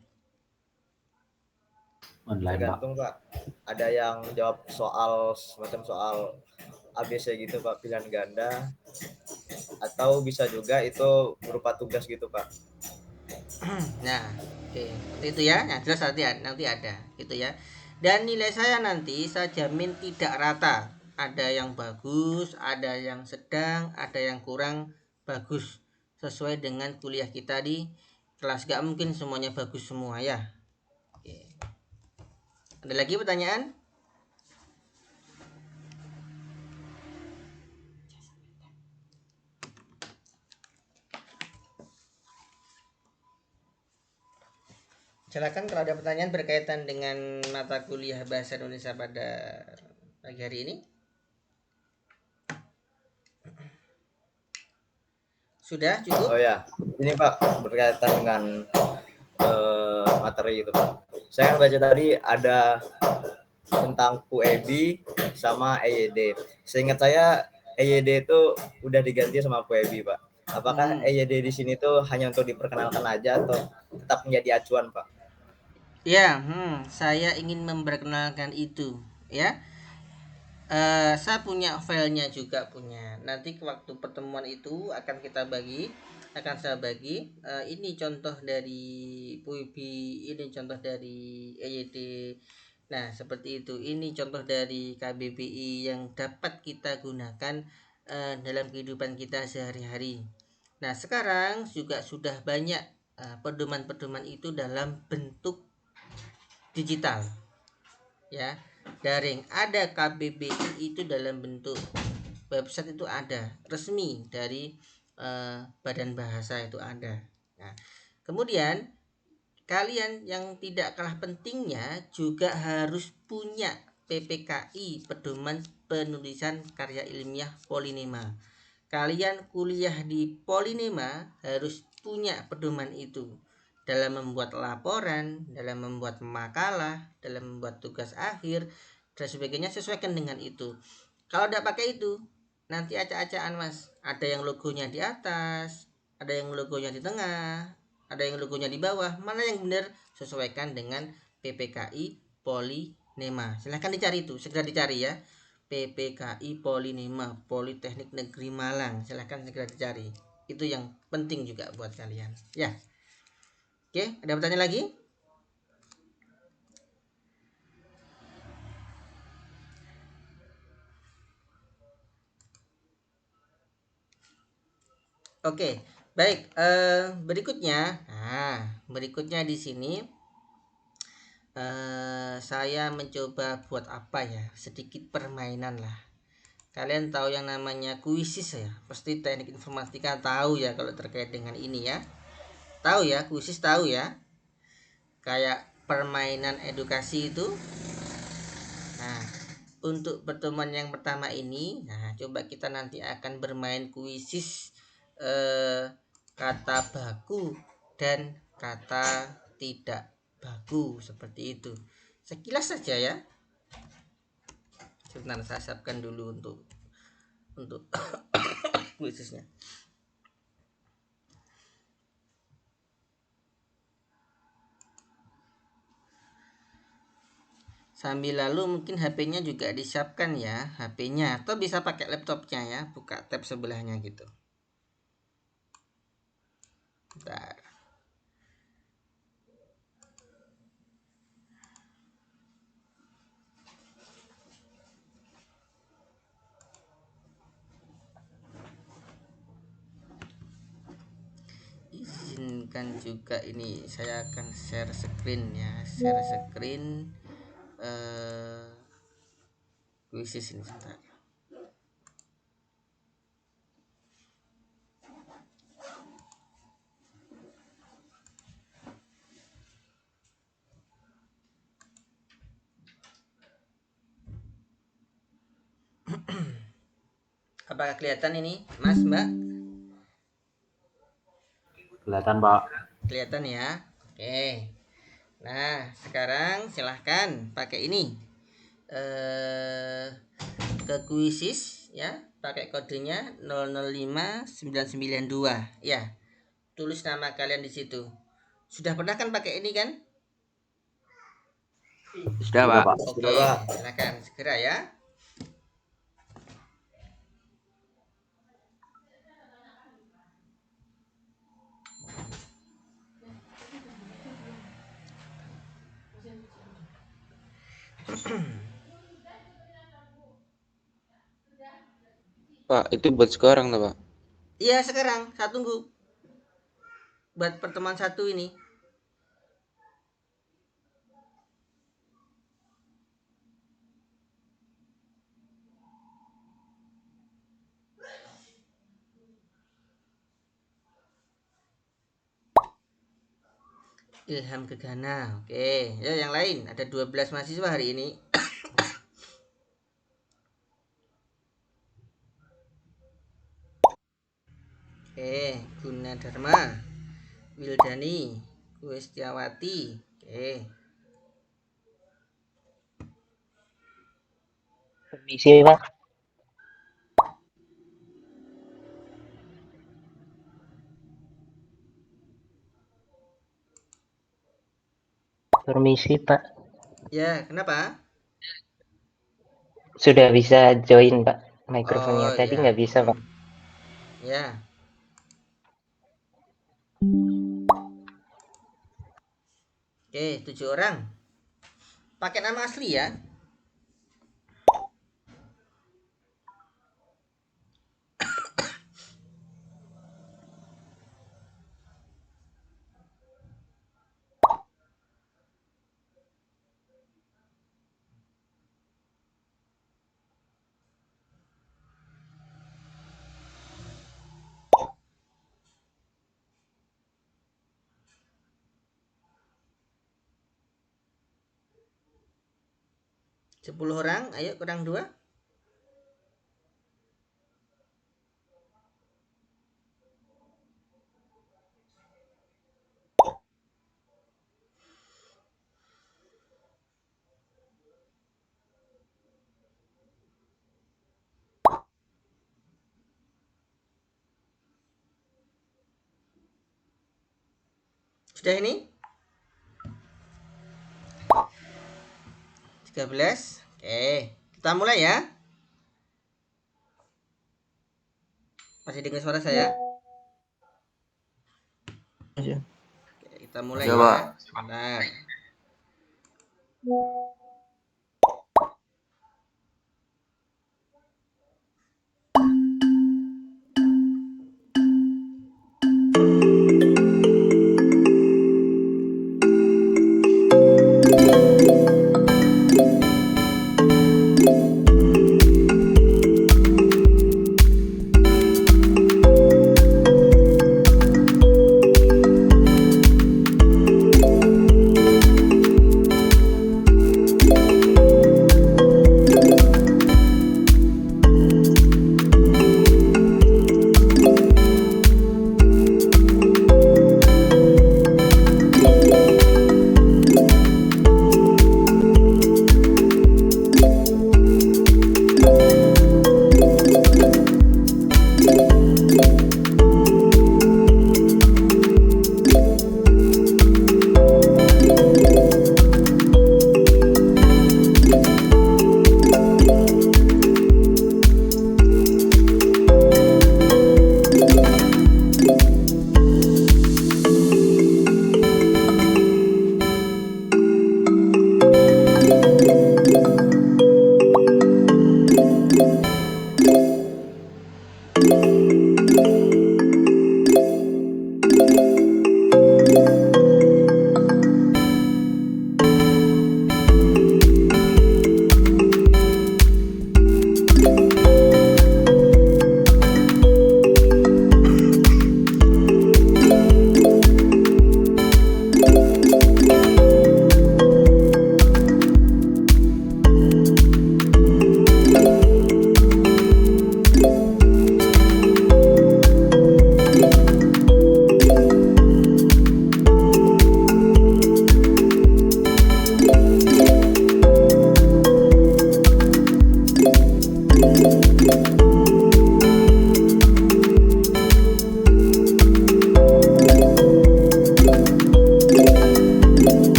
Online, tergantung Pak. Ada yang jawab soal semacam soal ABC gitu Pak, pilihan ganda, atau bisa juga itu berupa tugas gitu Pak. Nah, oke, seperti itu ya. Yang jelas nanti ada gitu ya. Dan nilai saya nanti saya jamin tidak rata. Ada yang bagus, ada yang sedang, ada yang kurang bagus. Sesuai dengan kuliah kita di kelas. Gak mungkin semuanya bagus semua ya. Oke. Ada lagi pertanyaan? Silakan kalau ada pertanyaan berkaitan dengan mata kuliah Bahasa Indonesia pada pagi hari ini. Sudah cukup? Oh ya, ini Pak berkaitan dengan materi itu Pak. Saya baca tadi ada tentang QEB sama EYD. Seingat saya EYD itu udah diganti sama QEB Pak. Apakah EYD di sini tuh hanya untuk diperkenalkan aja atau tetap menjadi acuan Pak? Ya, saya ingin memperkenalkan itu ya. Saya punya filenya juga punya. Nanti waktu pertemuan itu akan saya bagi. Ini contoh dari PUIB, ini contoh dari EYD. Nah, seperti itu. Ini contoh dari KBBI yang dapat kita gunakan dalam kehidupan kita sehari-hari. Nah, sekarang juga sudah banyak pedoman-pedoman itu dalam bentuk digital. Ya, daring. Ada KBBI itu dalam bentuk website, itu ada resmi dari badan bahasa itu ada. Nah, kemudian kalian yang tidak kalah pentingnya juga harus punya PPKI, pedoman penulisan karya ilmiah Polinema. Kalian kuliah di Polinema harus punya pedoman itu dalam membuat laporan, dalam membuat makalah, dalam membuat tugas akhir dan sebagainya. Sesuaikan dengan itu. Kalau tidak pakai itu, nanti acak-acakan Mas. Ada yang logonya di atas, ada yang logonya di tengah, ada yang logonya di bawah. Mana yang benar? Sesuaikan dengan PPKI Polinema. Silahkan dicari itu, segera dicari ya. PPKI Polinema, Politeknik Negeri Malang. Silahkan segera dicari. Itu yang penting juga buat kalian. Ya. Oke, ada pertanyaan lagi? Oke, baik. Berikutnya, berikutnya di sini saya mencoba buat apa ya? Sedikit permainan lah. Kalian tahu yang namanya kuisis ya? Pasti teknik informatika tahu ya kalau terkait dengan ini ya. Tahu ya, kuisis tahu ya? Kayak permainan edukasi itu. Nah, untuk pertemuan yang pertama ini, coba kita nanti akan bermain kuisis kata baku dan kata tidak baku seperti itu. Sekilas saja ya. Sebentar saya siapkan dulu untuk kuisisnya. Sambil lalu mungkin HP-nya juga disiapkan ya, HP-nya atau bisa pakai laptopnya ya, buka tab sebelahnya gitu. Bentar. Izinkan juga ini saya akan share screen ya, share screen kuisis ini sebentar. Apakah kelihatan ini, Mas, Mbak? Kelihatan, Pak. Kelihatan ya. Oke. Nah, sekarang silahkan pakai ini. Ke kuisis ya, pakai kodenya 005992 ya. Tulis nama kalian di situ. Sudah pernah kan pakai ini kan? Sudah, Pak. Oke, silakan segera ya. Pak, itu buat sekarang lah, Pak. Iya, sekarang saya tunggu. Buat pertemuan satu ini. Ilham Gegana. Oke, ya yang lain ada 12 mahasiswa hari ini. Oke, Gunadarma, Wildani, Gustiawati. Oke. Permisi, Pak. Permisi, Pak. Ya, kenapa? Sudah bisa join, Pak. Mikrofonnya Oh, tadi ya. nggak bisa, Pak. Ya. Oke, 7 orang. Pakai nama asli ya. Sepuluh orang, ayo kurang 2. Sudah ini? 13. Oke, kita mulai ya. Masih dengar suara saya? Oke, Kita mulai ya, ya. Pak. Bentar.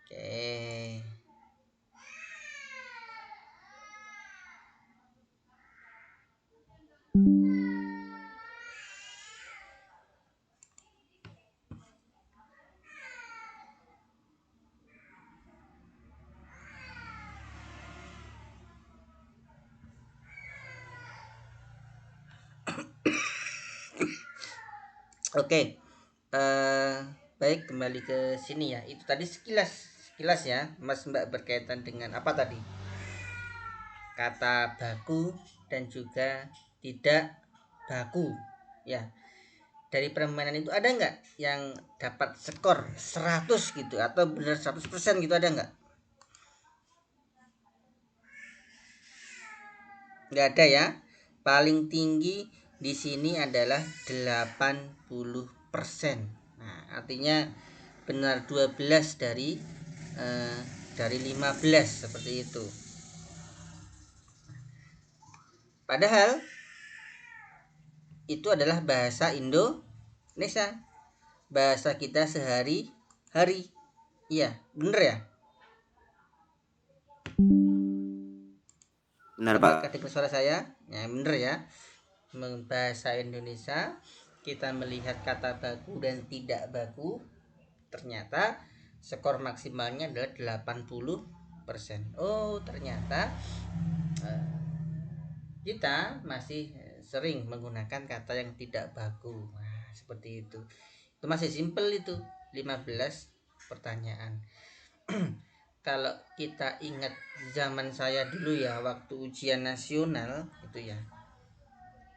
Oke. Oke. Baik, kembali ke sini ya. Itu tadi sekilas ya, Mas Mbak, berkaitan dengan apa tadi? Kata baku dan juga tidak baku. Ya. Dari permainan itu ada nggak yang dapat skor 100 gitu atau benar 100% gitu, ada nggak? Nggak ada ya. Paling tinggi di sini adalah 80%. Nah, artinya benar 12 dari 15 seperti itu. Padahal itu adalah bahasa Indonesia. Bahasa kita sehari-hari. Iya, bener ya? Benar, Pak. Ketika suara saya, ya bener ya. Bahasa Indonesia, kita melihat kata baku dan tidak baku, ternyata skor maksimalnya adalah 80%. Oh, ternyata kita masih sering menggunakan kata yang tidak baku. Nah, seperti itu. Itu masih simpel itu, 15 pertanyaan. Kalau kita ingat zaman saya dulu ya, waktu ujian nasional itu ya,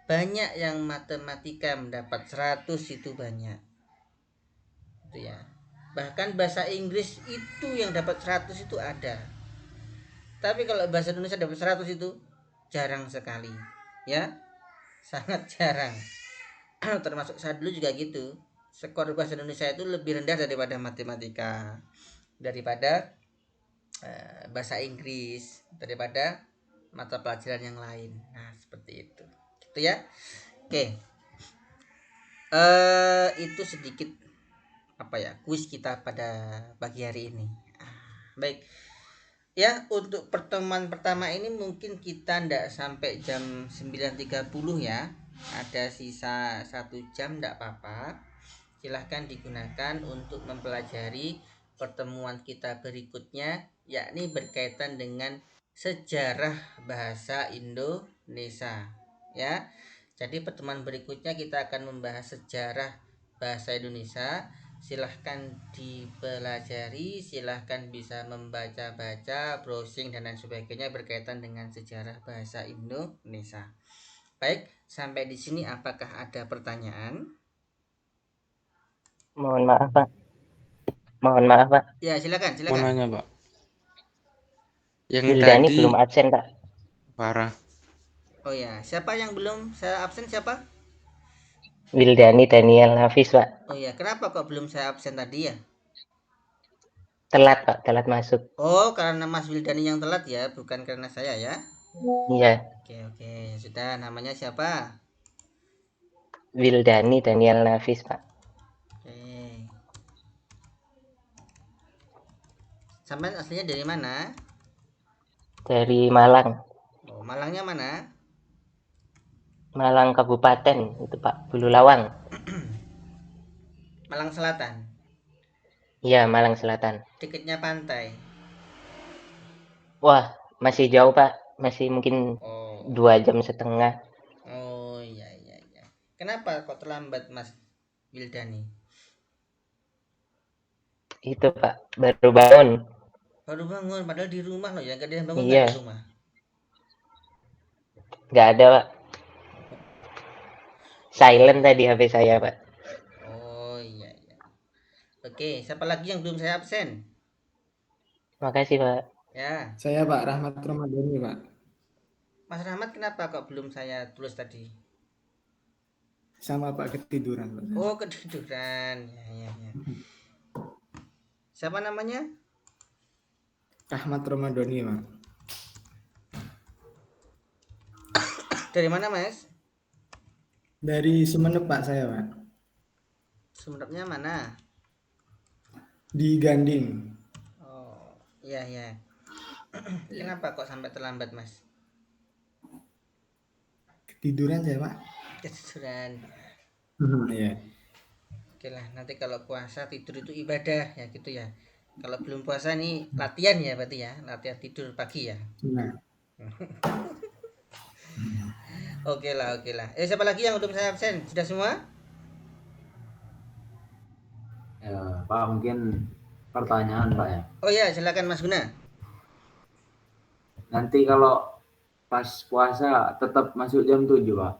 banyak yang matematika mendapat 100 itu banyak. Itu ya. Bahkan bahasa Inggris itu yang dapat 100 itu ada. Tapi kalau bahasa Indonesia dapat 100 itu jarang sekali. Ya. Sangat jarang. Termasuk saya dulu juga gitu. Skor bahasa Indonesia itu lebih rendah daripada matematika, daripada bahasa Inggris, daripada mata pelajaran yang lain. Nah, seperti itu. Gitu ya. Oke. Itu sedikit kuis kita pada pagi hari ini. Baik ya, untuk pertemuan pertama ini mungkin kita ndak sampai jam 9.30 ya, ada sisa 1 jam, ndak apa-apa, silahkan digunakan untuk mempelajari pertemuan kita berikutnya, yakni berkaitan dengan sejarah bahasa Indonesia ya. Jadi pertemuan berikutnya kita akan membahas sejarah bahasa Indonesia. Silahkan dipelajari, silahkan bisa membaca-baca, browsing dan lain sebagainya berkaitan dengan sejarah bahasa Indonesia. Baik, sampai di sini apakah ada pertanyaan? Mohon maaf, Pak. Ya, silakan. Mau nanya, Pak. Yang Wildani tadi belum absen, Pak. Parah. Oh ya, siapa yang belum saya absen, siapa? Wildani Daniel Hafiz, Pak. Oh ya, kenapa kok belum saya absen tadi ya? Telat, Pak, telat masuk. Oh, karena Mas Wildani yang telat ya, bukan karena saya ya? Iya. Oke, sudah. Namanya siapa? Wildani Daniel Hafiz, Pak. Oke. Sampai aslinya dari mana? Dari Malang. Oh, Malangnya mana? Malang Kabupaten, itu Pak, Bululawang. Malang Selatan. Iya, Malang Selatan. Dekatnya pantai. Wah, masih jauh, Pak. Masih mungkin 2,5 jam. Oh, iya. Kenapa kok terlambat, Mas Wildani? Itu, Pak, baru bangun. Padahal di rumah loh ya, nggak ada yang bangun. Iya. Di rumah. Nggak ada, Pak. Silent tadi HP saya, Pak. Oh, iya. Oke, siapa lagi yang belum saya absen? Makasih, Pak. Ya. Saya Pak Rahmat Ramadhani, Pak. Mas Rahmat, kenapa kok belum saya tulis tadi? Sama Pak, ketiduran, Pak. Oh, ketiduran. Ya. Siapa namanya? Rahmat Ramadhani, Pak. Dari mana, Mas? Dari Sumeneb, Pak, saya, Pak. Sumenebnya mana? Di Ganding. Oh, Iya, ya. Kenapa kok sampai terlambat, Mas? Ketiduran saya, Pak. Ketiduran. Iya. Oke lah, nanti kalau puasa tidur itu ibadah ya gitu ya. Kalau belum puasa nih latihan ya berarti ya, latihan tidur pagi ya. Nah. Oke lah. Siapa lagi yang belum saya absen? Sudah semua? Ya, Pak, mungkin pertanyaan Pak ya. Oh ya, silakan Mas Guna. Nanti kalau pas puasa tetap masuk jam 7 Pak?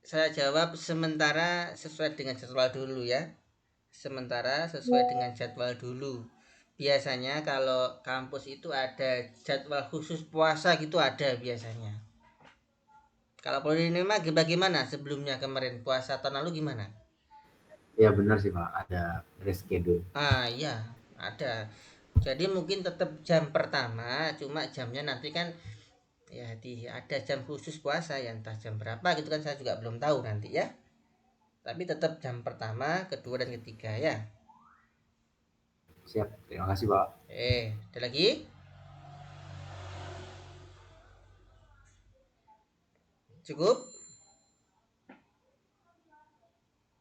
Saya jawab sementara sesuai dengan jadwal dulu ya. Sementara sesuai dengan jadwal dulu. Biasanya kalau kampus itu ada jadwal khusus puasa gitu ada biasanya. Kalau Polinema bagaimana sebelumnya kemarin puasa tahun lalu gimana? Ya benar sih Pak, ada reschedule. Iya, ada. Jadi mungkin tetap jam pertama, cuma jamnya nanti kan ya ada jam khusus puasa ya, entah jam berapa gitu kan saya juga belum tahu nanti ya. Tapi tetap jam pertama, kedua dan ketiga ya. Siap, terima kasih Pak. Ada lagi? Cukup?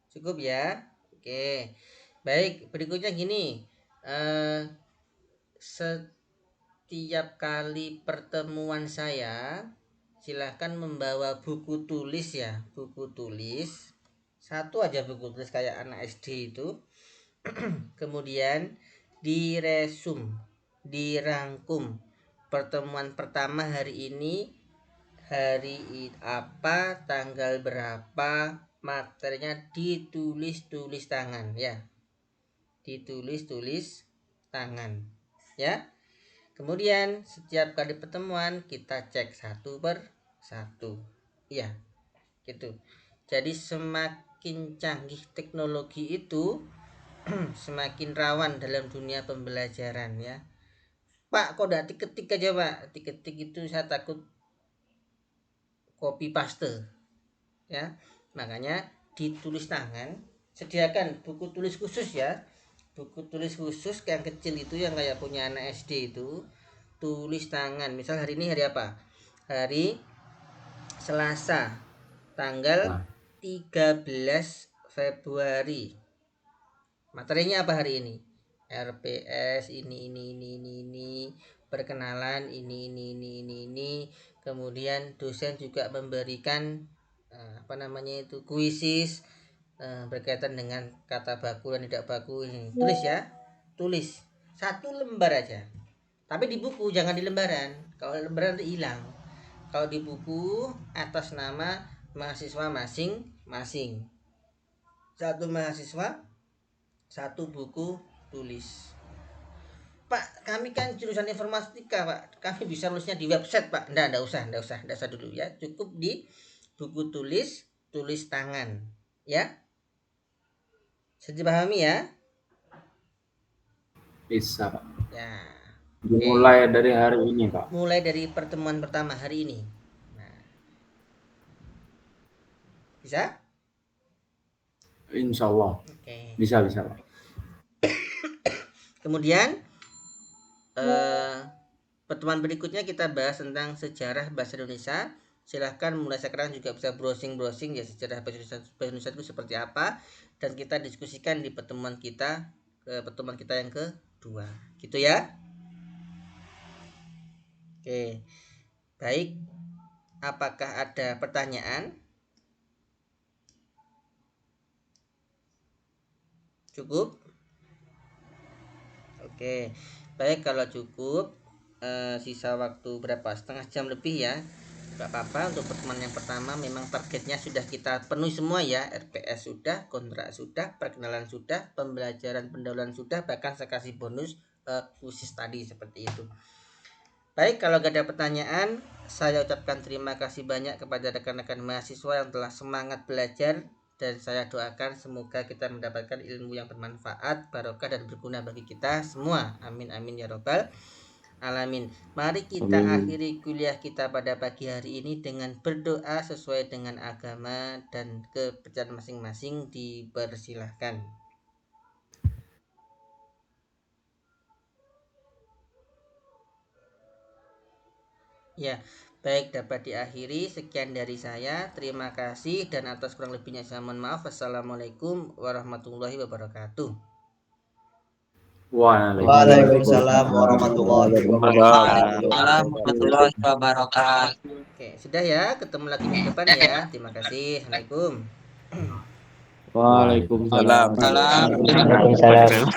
Cukup ya? Oke. Baik, berikutnya gini. Setiap kali pertemuan saya, silahkan membawa buku tulis ya. Buku tulis. Satu aja buku tulis kayak anak SD itu. Kemudian dirangkum pertemuan pertama hari ini, hari apa, tanggal berapa, materinya ditulis tangan ya, ditulis tangan ya. Kemudian setiap kali pertemuan kita cek satu per satu ya, gitu. Jadi semakin canggih teknologi itu semakin rawan dalam dunia pembelajaran ya. Pak, kok udah ketik aja Pak? Ketik itu saya takut copy paste ya. Makanya ditulis tangan, sediakan buku tulis khusus ya. Buku tulis khusus yang kecil itu yang kayak punya anak SD itu, tulis tangan. Misal hari ini hari apa? Hari Selasa, tanggal 13 Februari. Materinya apa hari ini? RPS ini, perkenalan ini. Kemudian dosen juga memberikan kuisis berkaitan dengan kata baku dan tidak baku ini. Tulis ya, tulis satu lembar aja. Tapi di buku, jangan di lembaran. Kalau lembaran nanti hilang. Kalau di buku atas nama mahasiswa masing-masing. Satu mahasiswa, satu buku tulis. Pak, kami kan jurusan informatika Pak, kami bisa nulisnya di website Pak. Nggak usah dulu ya. Cukup di buku tulis tangan ya. Bisa dipahami ya? Bisa Pak. Ya. Dimulai dari hari ini Pak. Mulai dari pertemuan pertama hari ini. Nah. Bisa? Insya Allah. Bisa Pak. Kemudian pertemuan berikutnya kita bahas tentang sejarah bahasa Indonesia. Silahkan mulai sekarang juga bisa browsing ya sejarah bahasa Indonesia itu seperti apa, dan kita diskusikan di pertemuan kita yang kedua, gitu ya. Oke, baik. Apakah ada pertanyaan? Cukup? Oke, baik, kalau cukup sisa waktu berapa? Setengah jam lebih ya. Gak apa-apa, untuk pertemuan yang pertama memang targetnya sudah kita penuhi semua ya. RPS sudah, kontrak sudah, perkenalan sudah, pembelajaran pendahuluan sudah, bahkan saya kasih bonus khusus tadi seperti itu. Baik, kalau gak ada pertanyaan, saya ucapkan terima kasih banyak kepada rekan-rekan mahasiswa yang telah semangat belajar, dan saya doakan semoga kita mendapatkan ilmu yang bermanfaat, barokah dan berguna bagi kita semua. Amin amin ya robbal alamin. Mari kita akhiri kuliah kita pada pagi hari ini dengan berdoa sesuai dengan agama dan kepercayaan masing-masing. Dipersilahkan. Ya, baik, dapat diakhiri. Sekian dari saya. Terima kasih dan atas kurang lebihnya saya mohon maaf. Wassalamualaikum warahmatullahi wabarakatuh. Waalaikumsalam warahmatullahi wabarakatuh. Oke, sudah ya. Ketemu lagi minggu depan ya. Terima kasih. Assalamualaikum. Waalaikumsalam. Waalaikumsalam.